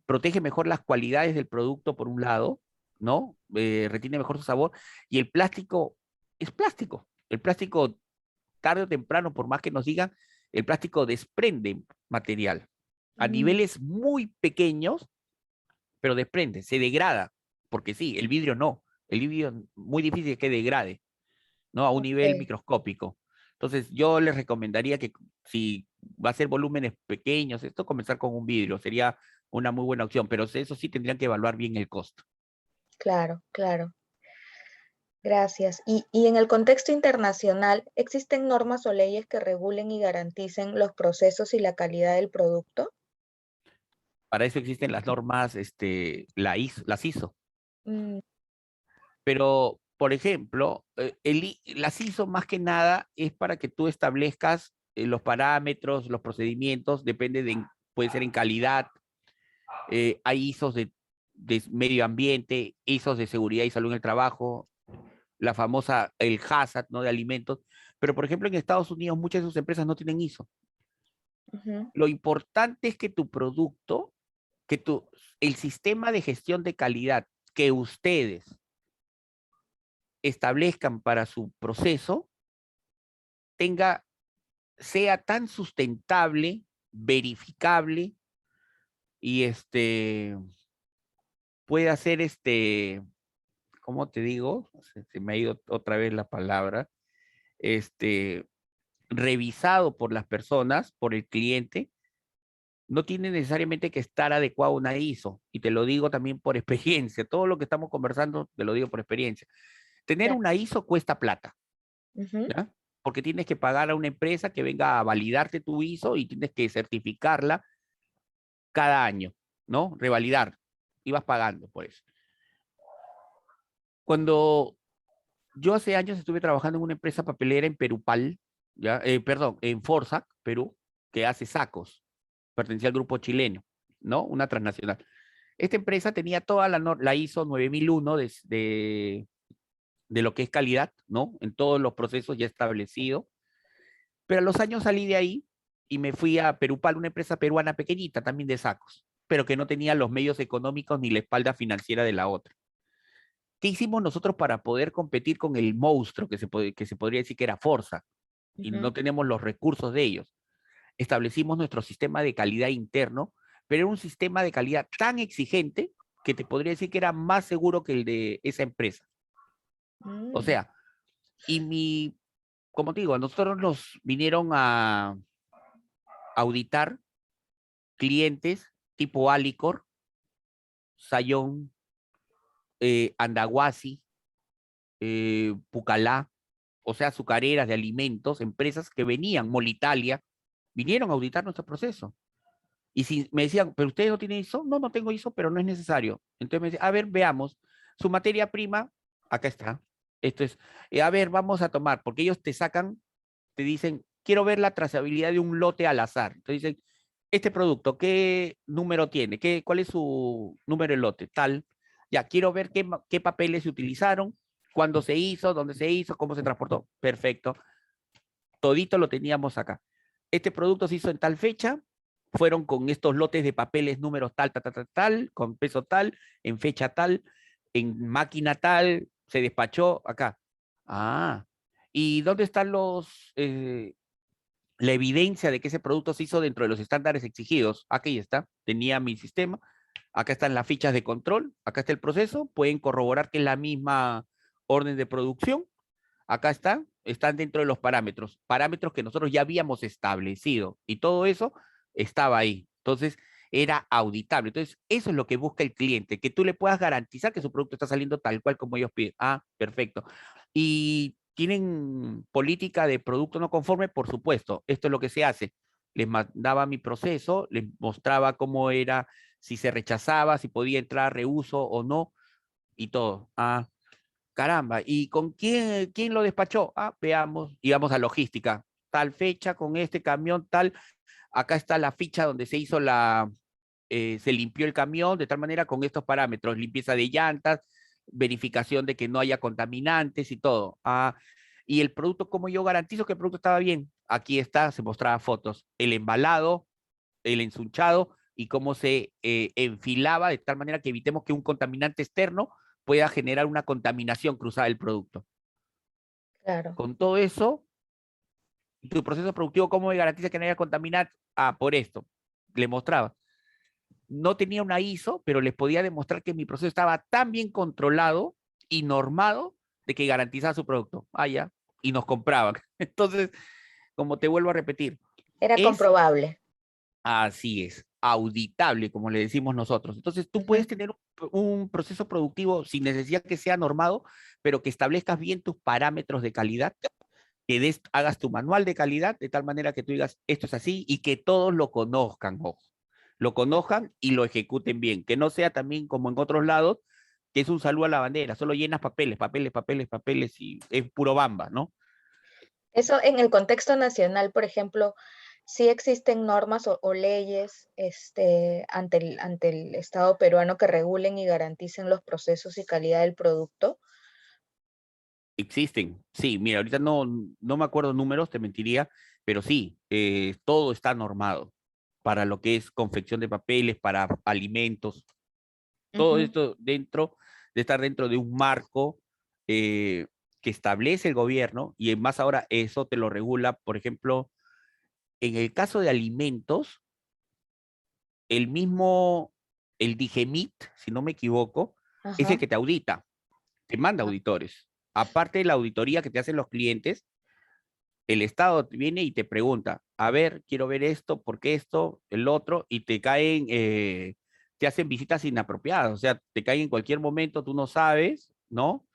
protege mejor las cualidades del producto por un lado, ¿no? Retiene mejor su sabor. Y el plástico es plástico. El plástico, tarde o temprano, por más que nos digan, el plástico desprende material a mm, niveles muy pequeños, pero desprende, se degrada. Porque sí, el vidrio no. El vidrio es muy difícil que degrade, ¿no? A un nivel ok, microscópico. Entonces, yo les recomendaría que si va a ser volúmenes pequeños, esto comenzar con un vidrio sería una muy buena opción, pero eso sí tendrían que evaluar bien el costo. claro, claro. Gracias. Y en el contexto internacional, ¿existen normas o leyes que regulen y garanticen los procesos y la calidad del producto? Para eso existen las normas, las ISO. Mm, Pero, por ejemplo, las ISO más que nada es para que tú establezcas los parámetros, los procedimientos, depende de, puede ser en calidad, hay ISOs de medio ambiente, ISOs de seguridad y salud en el trabajo, la famosa, el hazard, ¿no? De alimentos. Pero, por ejemplo, en Estados Unidos muchas de sus empresas no tienen ISO. Lo importante es que tu producto, el sistema de gestión de calidad que ustedes establezcan para su proceso sea tan sustentable, verificable y pueda ser ¿cómo te digo? Se me ha ido otra vez la palabra, revisado por las personas, por el cliente. No tiene necesariamente que estar adecuado a una ISO, y te lo digo también por experiencia. Todo lo que estamos conversando, te lo digo por experiencia. Tener una ISO cuesta plata, ¿ya? Porque tienes que pagar a una empresa que venga a validarte tu ISO y tienes que certificarla cada año, ¿no? Revalidar. Y vas pagando por eso. Cuando yo hace años estuve trabajando en una empresa papelera en Perupal, ¿ya? Perdón, en Forzac, Perú, que hace sacos, pertenecía al grupo chileno, ¿no? Una transnacional. Esta empresa tenía toda la ISO 9001 de lo que es calidad, ¿no? En todos los procesos ya establecido. Pero a los años salí de ahí y me fui a Perupal, una empresa peruana pequeñita también de sacos, pero que no tenía los medios económicos ni la espalda financiera de la otra. ¿Qué hicimos nosotros para poder competir con el monstruo que se podría decir que era Forza? Y no tenemos los recursos de ellos. Establecimos nuestro sistema de calidad interno, pero era un sistema de calidad tan exigente que te podría decir que era más seguro que el de esa empresa. O sea, como te digo, a nosotros nos vinieron a auditar clientes tipo Alicor, Sayón, Andahuasi, Pucalá, o sea, azucareras de alimentos, empresas que venían, Molitalia, vinieron a auditar nuestro proceso. Y si me decían, pero ustedes no tienen ISO, no, no tengo ISO, pero no es necesario. Entonces me decían, a ver, veamos, su materia prima, acá está. Esto es, a ver, vamos a tomar, porque ellos te sacan, te dicen, quiero ver la trazabilidad de un lote al azar. Entonces dicen, este producto, ¿qué número tiene? ¿Cuál es su número de lote? Tal. Ya, quiero ver qué papeles se utilizaron, cuándo se hizo, dónde se hizo, cómo se transportó. Perfecto. Todito lo teníamos acá. Este producto se hizo en tal fecha, fueron con estos lotes de papeles, números tal, tal, tal, tal, tal, con peso tal, en fecha tal, en máquina tal, se despachó acá. Ah, ¿y dónde están la evidencia de que ese producto se hizo dentro de los estándares exigidos? Aquí está, tenía mi sistema, acá están las fichas de control, acá está el proceso, pueden corroborar que es la misma orden de producción, acá están dentro de los parámetros que nosotros ya habíamos establecido, y todo eso estaba ahí. Entonces, era auditable. Entonces, eso es lo que busca el cliente, que tú le puedas garantizar que su producto está saliendo tal cual como ellos piden. Ah, perfecto. ¿Y tienen política de producto no conforme? Por supuesto, esto es lo que se hace. Les mandaba mi proceso, les mostraba cómo era, si se rechazaba, si podía entrar a reuso o no, y todo. Ah, caramba, ¿y con quién lo despachó? Ah, veamos, íbamos a logística, tal fecha, con este camión, tal, acá está la ficha donde se hizo se limpió el camión de tal manera con estos parámetros, limpieza de llantas, verificación de que no haya contaminantes y todo. Ah, y el producto, ¿cómo yo garantizo que el producto estaba bien? Aquí está, se mostraba fotos, el embalado, el ensunchado y cómo se enfilaba de tal manera que evitemos que un contaminante externo pueda generar una contaminación cruzada del producto. Claro. Con todo eso, tu proceso productivo, ¿cómo me garantiza que no haya contaminante? Ah, por esto. Le mostraba. No tenía una ISO, pero les podía demostrar que mi proceso estaba tan bien controlado y normado de que garantizaba su producto. Ah, ya. Y nos compraban. Entonces, como te vuelvo a repetir, Era es comprobable. así es, auditable, como le decimos nosotros. Entonces, tú puedes tener un proceso productivo sin necesidad que sea normado, pero que establezcas bien tus parámetros de calidad, que hagas tu manual de calidad de tal manera que tú digas, esto es así y que todos lo conozcan, ojo, lo conozcan y lo ejecuten bien, que no sea también como en otros lados, que es un saludo a la bandera, solo llenas papeles, papeles, papeles, papeles y es puro bamba, ¿no? Eso en el contexto nacional, por ejemplo, sí existen normas o leyes ante el Estado peruano que regulen y garanticen los procesos y calidad del producto. Existen, sí, mira, ahorita no me acuerdo números, te mentiría, pero sí, todo está normado para lo que es confección de papeles, para alimentos, todo Ujú. esto dentro de estar dentro de un marco eh, que establece el gobierno y más ahora eso te lo regula, por ejemplo, en el caso de alimentos, el mismo, el DIGEMIT, si no me equivoco, es el Ajá. que te audita, te manda Ah, auditores. Aparte de la auditoría que te hacen los clientes, el Estado viene y te pregunta, a ver, quiero ver esto, ¿por qué esto, el otro? Y te caen, te hacen visitas inapropiadas, o sea, te caen en cualquier momento, tú no sabes, ¿no?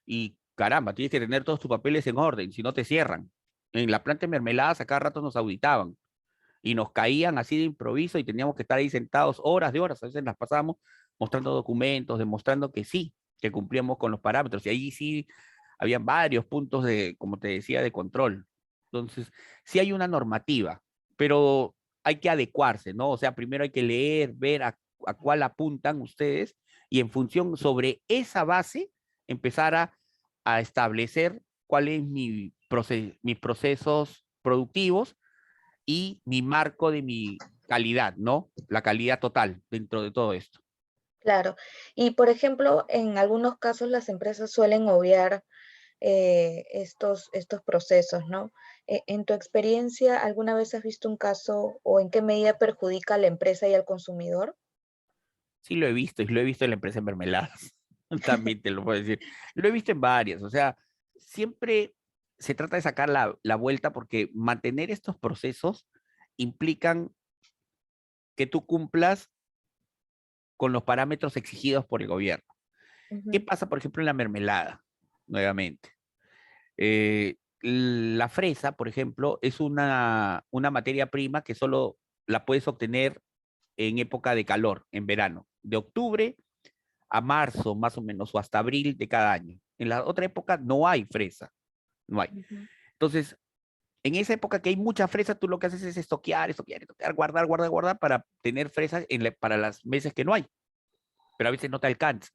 Y caramba, tienes que tener todos tus papeles en orden, si no te cierran. En la planta de mermeladas a cada rato nos auditaban y nos caían así de improviso y teníamos que estar ahí sentados horas de horas, a veces las pasábamos mostrando documentos, demostrando que sí, que cumplíamos con los parámetros y ahí sí habían varios puntos de, como te decía, de control. Entonces, sí hay una normativa, pero hay que adecuarse, ¿no? O sea, primero hay que leer, ver a cuál apuntan ustedes y en función sobre esa base empezar a establecer cuál es mis procesos productivos y mi marco de mi calidad, ¿no? La calidad total dentro de todo esto. claro. Y por ejemplo, en algunos casos las empresas suelen obviar estos procesos, ¿no? En tu experiencia, ¿alguna vez has visto un caso o en qué medida perjudica a la empresa y al consumidor? Sí lo he visto y lo he visto en la empresa de mermeladas. También te lo puedo decir. Lo he visto en varias, o sea, siempre se trata de sacar la vuelta porque mantener estos procesos implican que tú cumplas con los parámetros exigidos por el gobierno. ¿Qué Ujú, pasa, por ejemplo, en la mermelada? Nuevamente. La fresa, por ejemplo, es una materia prima que solo la puedes obtener en época de calor, en verano, de octubre a marzo más o menos, o hasta abril de cada año. En la otra época no hay fresa, no hay. ujú. Entonces, en esa época que hay mucha fresa, tú lo que haces es estoquear, estoquear, estoquear, guardar, guardar, guardar para tener fresas para las meses que no hay, pero a veces no te alcanza.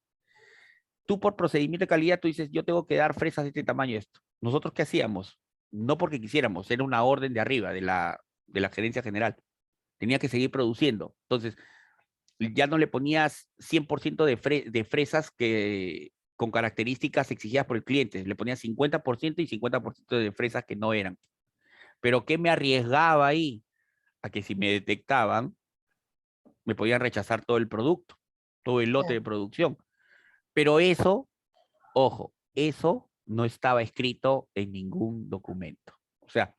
Tú por procedimiento de calidad, tú dices, yo tengo que dar fresas de este tamaño esto. ¿Nosotros qué hacíamos? No porque quisiéramos, era una orden de arriba, de la gerencia general. Tenía que seguir produciendo. Entonces, ya no le ponías 100% de fresas con características exigidas por el cliente, le ponías 50% y 50% de fresas que no eran. Pero ¿qué me arriesgaba ahí? A que si me detectaban, me podían rechazar todo el producto, todo el lote Claro, de producción. Pero eso, ojo, eso no estaba escrito en ningún documento. O sea,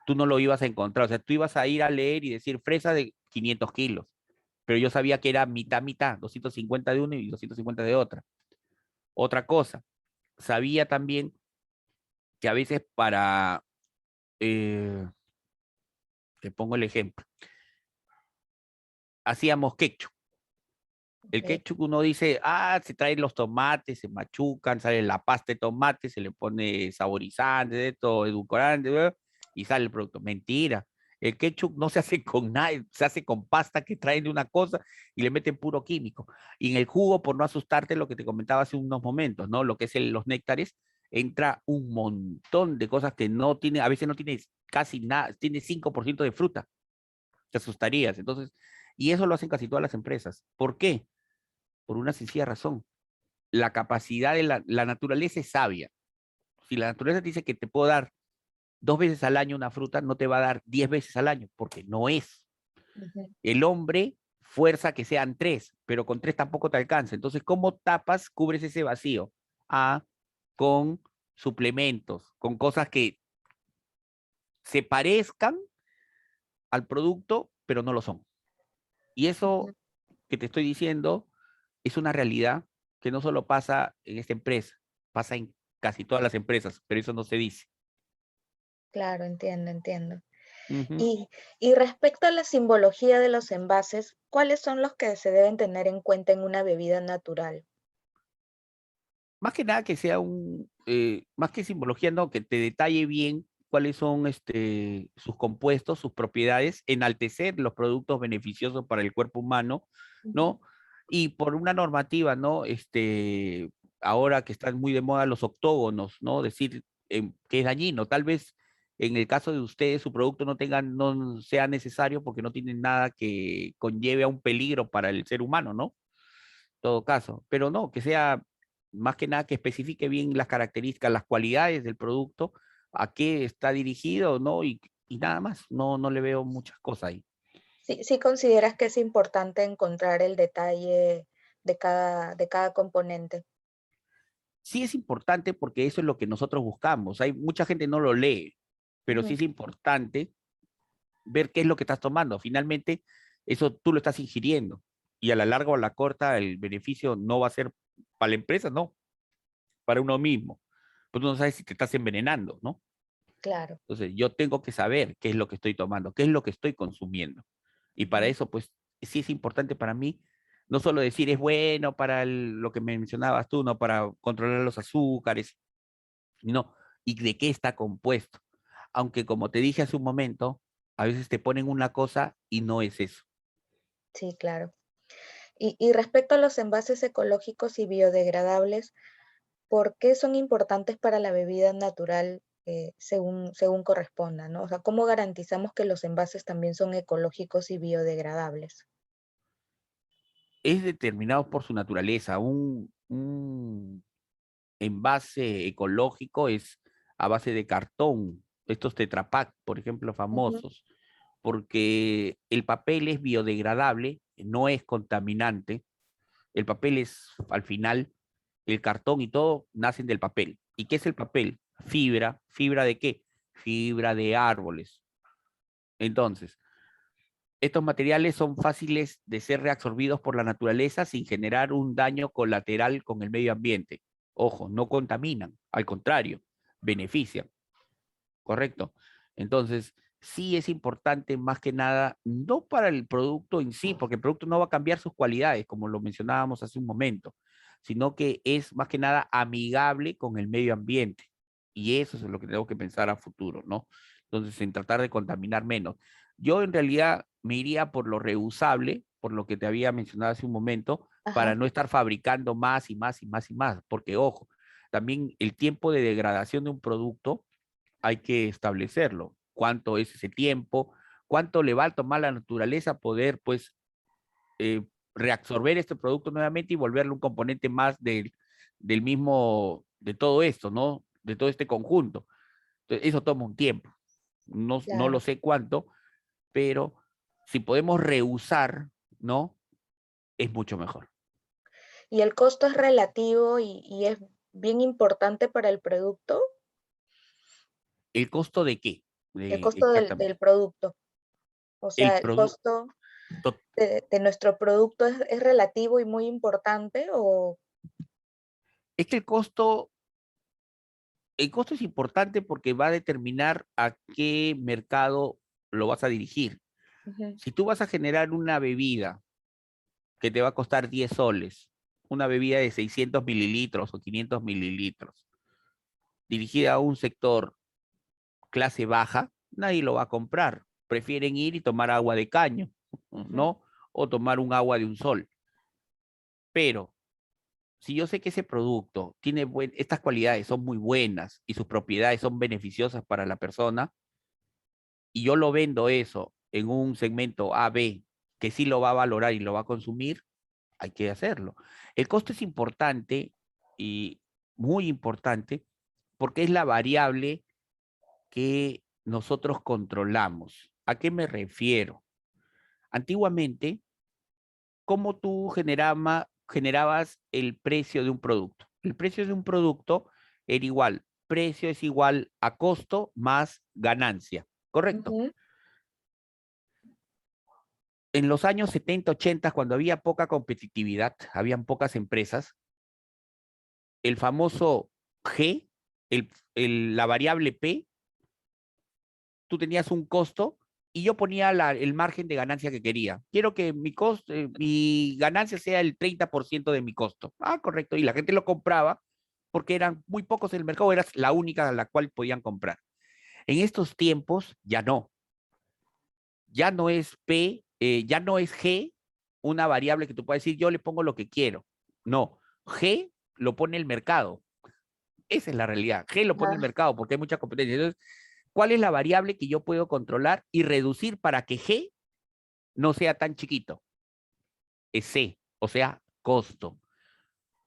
tú no lo ibas a encontrar. O sea, tú ibas a ir a leer y decir fresa de 500 kilos, pero yo sabía que era mitad, mitad, 250 de una y 250 de otra. Otra cosa, sabía también que a veces eh, te pongo el ejemplo, hacíamos ketchup. El ok. ketchup uno dice, se traen los tomates, se machucan, sale la pasta de tomate, se le pone saborizante, esto, edulcorante, ¿verdad? Y sale el producto. Mentira. El ketchup no se hace con nada, se hace con pasta que traen de una cosa y le meten puro químico. Y en el jugo, por no asustarte, lo que te comentaba hace unos momentos, ¿no? Lo que es los néctares, entra un montón de cosas que no tiene, a veces no tiene casi nada, tiene 5% de fruta. Te asustarías. Entonces, y eso lo hacen casi todas las empresas. ¿Por qué? Por una sencilla razón. La capacidad de la naturaleza es sabia. Si la naturaleza te dice que te puedo dar 2 veces al año una fruta, no te va a dar 10 veces al año, porque no es. Ujú. El hombre fuerza que sean tres, pero con tres tampoco te alcanza. Entonces, ¿cómo tapas, cubres ese vacío? Ah, con suplementos, con cosas que se parezcan al producto, pero no lo son. Y Ujú. eso que te estoy diciendo es una realidad que no solo pasa en esta empresa, pasa en casi todas las empresas, pero eso no se dice. Claro, entiendo, entiendo. Ujú. Y respecto a la simbología de los envases, ¿cuáles son los que se deben tener en cuenta en una bebida natural? Más que nada que sea más que simbología, no, que te detalle bien cuáles son sus compuestos, sus propiedades, enaltecer los productos beneficiosos para el cuerpo humano, Ujú. ¿no? Y por una normativa, ¿no? Ahora que están muy de moda los octógonos, ¿no? Decir que es dañino. Tal vez en el caso de ustedes su producto no sea necesario porque no tiene nada que conlleve a un peligro para el ser humano, ¿no? Todo caso, pero no, que sea más que nada que especifique bien las características, las cualidades del producto, a qué está dirigido, ¿no? Y nada más, no le veo muchas cosas ahí. Sí, sí consideras que es importante encontrar el detalle de cada componente. Sí es importante porque eso es lo que nosotros buscamos. Hay mucha gente no lo lee, pero sí Ujú. es importante ver qué es lo que estás tomando. Finalmente, eso tú lo estás ingiriendo y a la larga o a la corta el beneficio no va a ser para la empresa, no, para uno mismo. Pues tú no sabes si te estás envenenando, ¿no? Claro. Entonces, yo tengo que saber qué es lo que estoy tomando, qué es lo que estoy consumiendo. Y para Ujú. eso, pues, sí es importante para mí, no solo decir es bueno para lo que mencionabas tú, no para controlar los azúcares, no, y de qué está compuesto. Aunque como te dije hace un momento, a veces te ponen una cosa y no es eso. Sí, claro. Y respecto a los envases ecológicos y biodegradables, ¿por qué son importantes para la bebida natural, según corresponda, ¿no? O sea, ¿cómo garantizamos que los envases también son ecológicos y biodegradables? Es determinado por su naturaleza. Un envase ecológico es a base de cartón, estos Tetra Pak, por ejemplo, Ujú. famosos, porque el papel es biodegradable, no es contaminante, el papel es, al final, el cartón y todo nacen del papel. ¿Y qué es el papel? Fibra, ¿fibra de qué? Fibra de árboles. Entonces, estos materiales son fáciles de ser reabsorbidos por la naturaleza sin generar un daño colateral con el medio ambiente. Ojo, no contaminan, al contrario, benefician, ¿correcto? Entonces, sí es importante más que nada, no para el producto en sí, porque el producto no va a cambiar sus cualidades, como lo mencionábamos hace un momento, sino que es más que nada amigable con el medio ambiente. Y eso es lo que tengo que pensar a futuro, ¿no? Entonces, en tratar de contaminar menos. Yo en realidad me iría por lo reusable, por lo que te había mencionado hace un momento, Ajá, para no estar fabricando más y más y más y más, porque ojo, también el tiempo de degradación de un producto hay que establecerlo. ¿Cuánto es ese tiempo? ¿Cuánto le va a tomar la naturaleza poder, pues, eh, reabsorber este producto nuevamente y volverlo un componente más del mismo, de todo esto, ¿no? De todo este conjunto. Entonces, eso toma un tiempo. No lo claro. sé cuánto, pero si podemos reusar, ¿no? Es mucho mejor. ¿Y el costo es relativo y es bien importante para el producto? ¿El costo de qué? El De, costo del exactamente. producto. O El sea, el producto, costo de nuestro producto es relativo y muy importante, ¿o? es que el costo es importante porque va a determinar a qué mercado lo vas a dirigir. Ujú, Si tú vas a generar una bebida que te va a costar 10 soles, una bebida de 600 mililitros o 500 mililitros, dirigida a un sector clase baja, nadie lo va a comprar. Prefieren ir y tomar agua de caño, ujú, ¿no? O tomar un agua de un sol. Pero si yo sé que ese producto tiene estas cualidades son muy buenas y sus propiedades son beneficiosas para la persona, y yo lo vendo eso en un segmento A, B, que sí lo va a valorar y lo va a consumir, hay que hacerlo. El costo es importante y muy importante porque es la variable que nosotros controlamos. ¿A qué me refiero? Antiguamente, ¿cómo tú generabas el precio de un producto? El precio de un producto era igual. Precio es igual a costo más ganancia, ¿correcto? ujú, En los años 70, 80, cuando había poca competitividad, habían pocas empresas, el famoso G, la variable P, tú tenías un costo y yo ponía el margen de ganancia que quería. Quiero que mi ganancia sea el 30% de mi costo. Ah, correcto. Y la gente lo compraba porque eran muy pocos en el mercado, eras la única a la cual podían comprar. En estos tiempos ya no. Ya no es ya no es G una variable que tú puedes decir, yo le pongo lo que quiero. No, G lo pone el mercado. Esa es la realidad. G lo pone el Ah, mercado porque hay mucha competencia. Entonces, ¿cuál es la variable que yo puedo controlar y reducir para que G no sea tan chiquito? Es C, o sea, costo.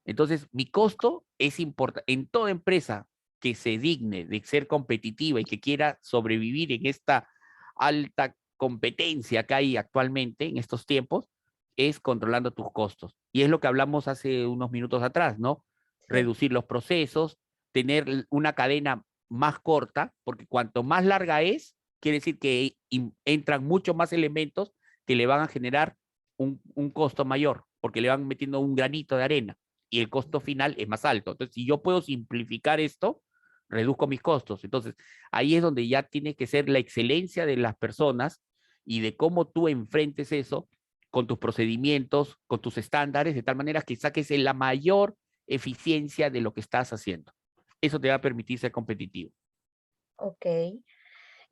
Entonces, mi costo es importante. En toda empresa que se digne de ser competitiva y que quiera sobrevivir en esta alta competencia que hay actualmente en estos tiempos, es controlando tus costos. Y es lo que hablamos hace unos minutos atrás, ¿no? sí, Reducir los procesos, tener una cadena más corta, porque cuanto más larga es, quiere decir que entran muchos más elementos que le van a generar un costo mayor, porque le van metiendo un granito de arena y el costo final es más alto. Entonces, si yo puedo simplificar esto, reduzco mis costos. Entonces, ahí es donde ya tiene que ser la excelencia de las personas y de cómo tú enfrentes eso con tus procedimientos, con tus estándares, de tal manera que saques la mayor eficiencia de lo que estás haciendo. Eso te va a permitir ser competitivo. ok.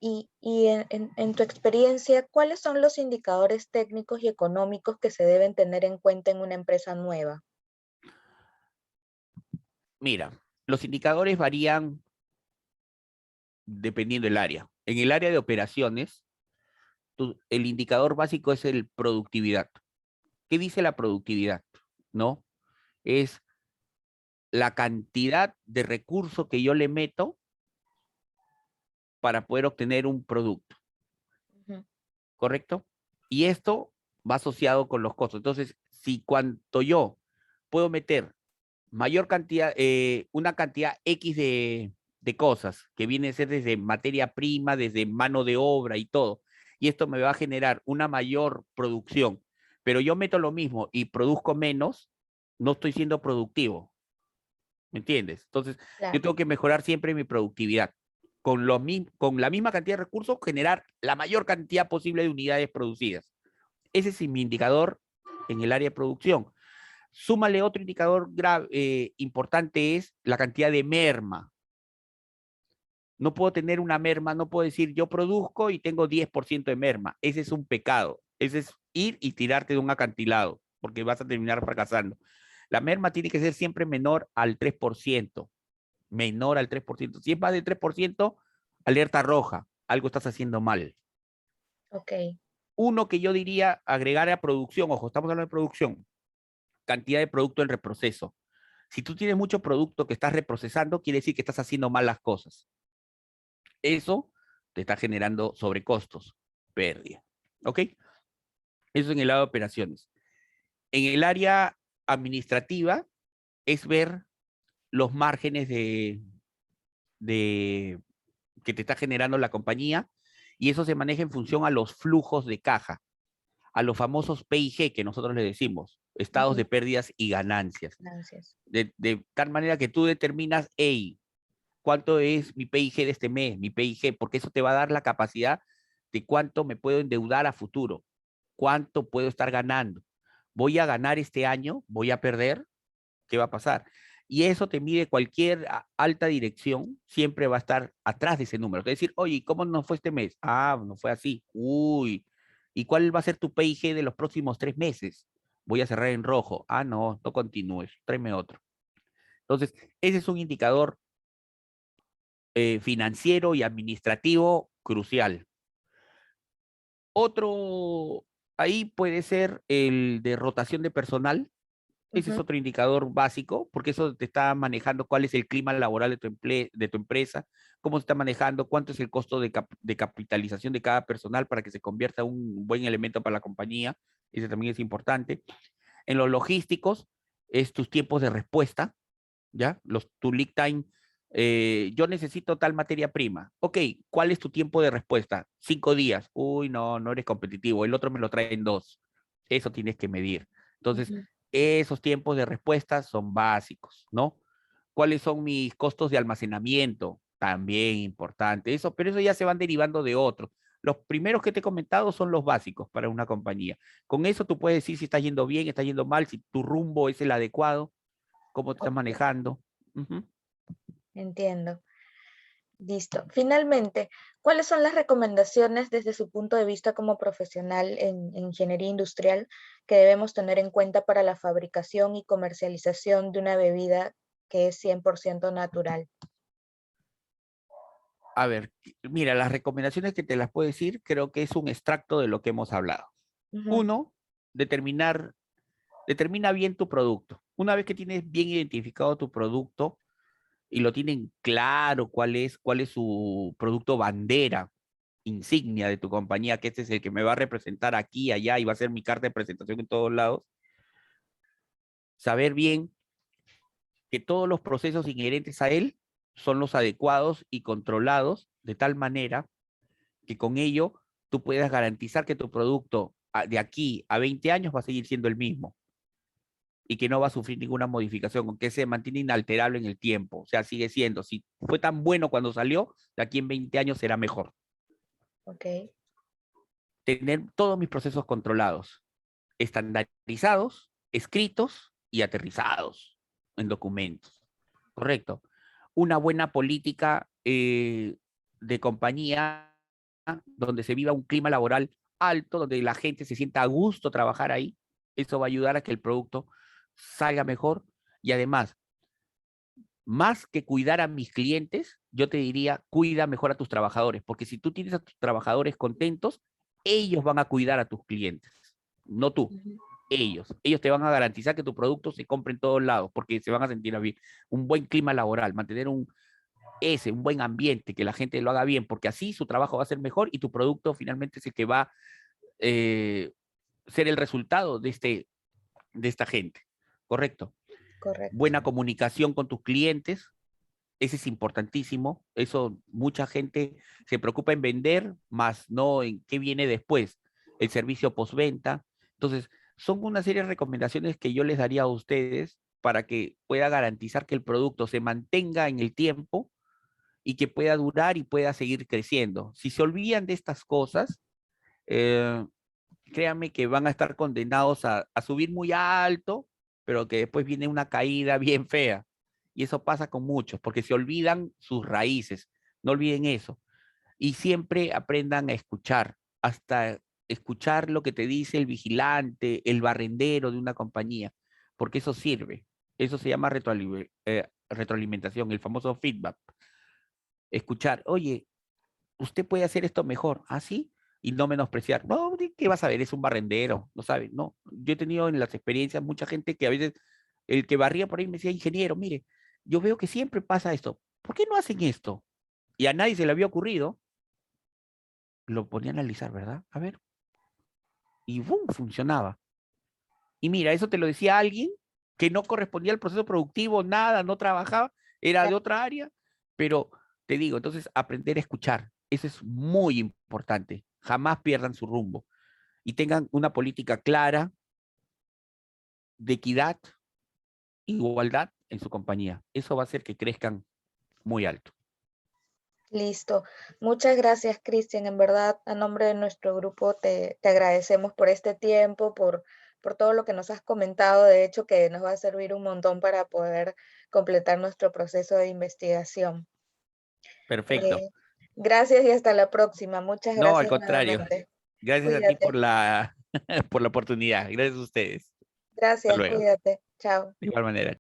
Y en tu experiencia, ¿cuáles son los indicadores técnicos y económicos que se deben tener en cuenta en una empresa nueva? Mira, los indicadores varían dependiendo del área. En el área de operaciones, el indicador básico es el productividad. ¿Qué dice la productividad? ¿No? Es la cantidad de recursos que yo le meto para poder obtener un producto, Ujú. ¿correcto? Y esto va asociado con los costos. Entonces, si cuanto yo puedo meter mayor cantidad, una cantidad X de cosas, que viene a ser desde materia prima, desde mano de obra y todo, y esto me va a generar una mayor producción, pero yo meto lo mismo y produzco menos, no estoy siendo productivo. ¿Me entiendes? Entonces, yo Claro, tengo que mejorar siempre mi productividad. Con la misma cantidad de recursos, generar la mayor cantidad posible de unidades producidas. Ese es mi indicador en el área de producción. Súmale otro indicador grave, importante es la cantidad de merma. No puedo tener una merma, no puedo decir yo produzco y tengo 10% de merma. Ese es un pecado. Ese es ir y tirarte de un acantilado, porque vas a terminar fracasando. La merma tiene que ser siempre menor al 3%, menor al 3%. Si es más del 3%, alerta roja, algo estás haciendo mal. ok. Uno que yo diría agregar a producción, ojo, estamos hablando de producción, cantidad de producto en reproceso. Si tú tienes mucho producto que estás reprocesando, quiere decir que estás haciendo mal las cosas. Eso te está generando sobrecostos, pérdida. ¿Ok? Eso en el lado de operaciones. En el área administrativa es ver los márgenes de que te está generando la compañía y eso se maneja en función a los flujos de caja, a los famosos P&G que nosotros le decimos, estados de Ujú. pérdidas y ganancias. Gracias. De tal manera que tú determinas, hey, ¿cuánto es mi P&G de este mes? Mi P&G, porque eso te va a dar la capacidad de cuánto me puedo endeudar a futuro, cuánto puedo estar ganando. ¿Voy a ganar este año? ¿Voy a perder? ¿Qué va a pasar? Y eso te mide cualquier alta dirección, siempre va a estar atrás de ese número. Es decir, oye, ¿cómo nos fue este mes? Ah, no fue así. Uy, ¿y cuál va a ser tu P&G de los próximos 3 meses? Voy a cerrar en rojo. Ah, no, no continúes, tráeme otro. Entonces, ese es un indicador financiero y administrativo crucial. Otro ahí puede ser el de rotación de personal. Ese es Ujú. otro indicador básico, porque eso te está manejando cuál es el clima laboral de tu empresa, cómo se está manejando, cuánto es el costo de capitalización de cada personal para que se convierta en un buen elemento para la compañía. Ese también es importante. En los logísticos, es tus tiempos de respuesta, ¿ya? Tu lead time. Yo necesito tal materia prima. Ok, ¿cuál es tu tiempo de respuesta? 5 días. Uy, no, no eres competitivo. El otro me lo trae en 2. Eso tienes que medir. Entonces, Ujú. esos tiempos de respuesta son básicos, ¿no? ¿Cuáles son mis costos de almacenamiento? También importante. Eso, pero eso ya se van derivando de otros. Los primeros que te he comentado son los básicos para una compañía. Con eso tú puedes decir si está yendo bien, está yendo mal, si tu rumbo es el adecuado, cómo te estás Ok, manejando. Ujú. entiendo. Listo. Finalmente, ¿cuáles son las recomendaciones desde su punto de vista como profesional en ingeniería industrial que debemos tener en cuenta para la fabricación y comercialización de una bebida que es 100% natural? A ver, mira, las recomendaciones que te las puedo decir, creo que es un extracto de lo que hemos hablado. Ujú. Uno, determina bien tu producto. Una vez que tienes bien identificado tu producto y lo tienen claro cuál es su producto bandera, insignia de tu compañía, que este es el que me va a representar aquí, allá y va a ser mi carta de presentación en todos lados, saber bien que todos los procesos inherentes a él son los adecuados y controlados de tal manera que con ello tú puedas garantizar que tu producto de aquí a 20 años va a seguir siendo el mismo y que no va a sufrir ninguna modificación, que se mantiene inalterable en el tiempo. O sea, sigue siendo, si fue tan bueno cuando salió, de aquí en 20 años será mejor. Ok, Tener todos mis procesos controlados, estandarizados, escritos y aterrizados en documentos. Correcto. Una buena política de compañía donde se viva un clima laboral alto, donde la gente se sienta a gusto trabajar ahí. Eso va a ayudar a que el producto salga mejor y además, más que cuidar a mis clientes, yo te diría, cuida mejor a tus trabajadores, porque si tú tienes a tus trabajadores contentos, ellos van a cuidar a tus clientes, no tú. ujú, Ellos te van a garantizar que tu producto se compre en todos lados, porque se van a sentir bien. Un buen clima laboral, mantener un buen ambiente, que la gente lo haga bien, porque así su trabajo va a ser mejor y tu producto finalmente es el que va a ser el resultado de esta gente. ¿Correcto? correcto. Buena comunicación con tus clientes, ese es importantísimo. Eso mucha gente se preocupa en vender, más no en qué viene después, el servicio postventa. Entonces, son una serie de recomendaciones que yo les daría a ustedes para que pueda garantizar que el producto se mantenga en el tiempo y que pueda durar y pueda seguir creciendo. Si se olvidan de estas cosas, eh, créanme que van a estar condenados a subir muy alto, pero que después viene una caída bien fea. Y eso pasa con muchos, porque se olvidan sus raíces. No olviden eso. Y siempre aprendan a escuchar, hasta escuchar lo que te dice el vigilante, el barrendero de una compañía, porque eso sirve. Eso se llama retroalimentación, el famoso feedback. Escuchar, oye, usted puede hacer esto mejor, ¿así? Y no menospreciar. No, ¿qué vas a ver? Es un barrendero, no sabes, no. Yo he tenido en las experiencias mucha gente que a veces el que barría por ahí me decía, ingeniero, mire, yo veo que siempre pasa esto. ¿Por qué no hacen esto? Y a nadie se le había ocurrido, lo ponía a analizar, ¿verdad? A ver, y ¡bum! Funcionaba. Y mira, eso te lo decía alguien que no correspondía al proceso productivo, nada, no trabajaba, era de Claro. otra área, pero te digo, entonces aprender a escuchar, eso es muy importante. Jamás pierdan su rumbo y tengan una política clara de equidad, igualdad en su compañía. Eso va a hacer que crezcan muy alto. Listo. Muchas gracias, Cristian. En verdad, a nombre de nuestro grupo, te agradecemos por este tiempo, por todo lo que nos has comentado. De hecho, que nos va a servir un montón para poder completar nuestro proceso de investigación. Perfecto. Eh, gracias y hasta la próxima. Muchas No, al gracias contrario. nuevamente. Gracias a ti por Cuídate. por la oportunidad. Gracias a ustedes. Hasta Gracias, luego. cuídate. Chao. De igual manera.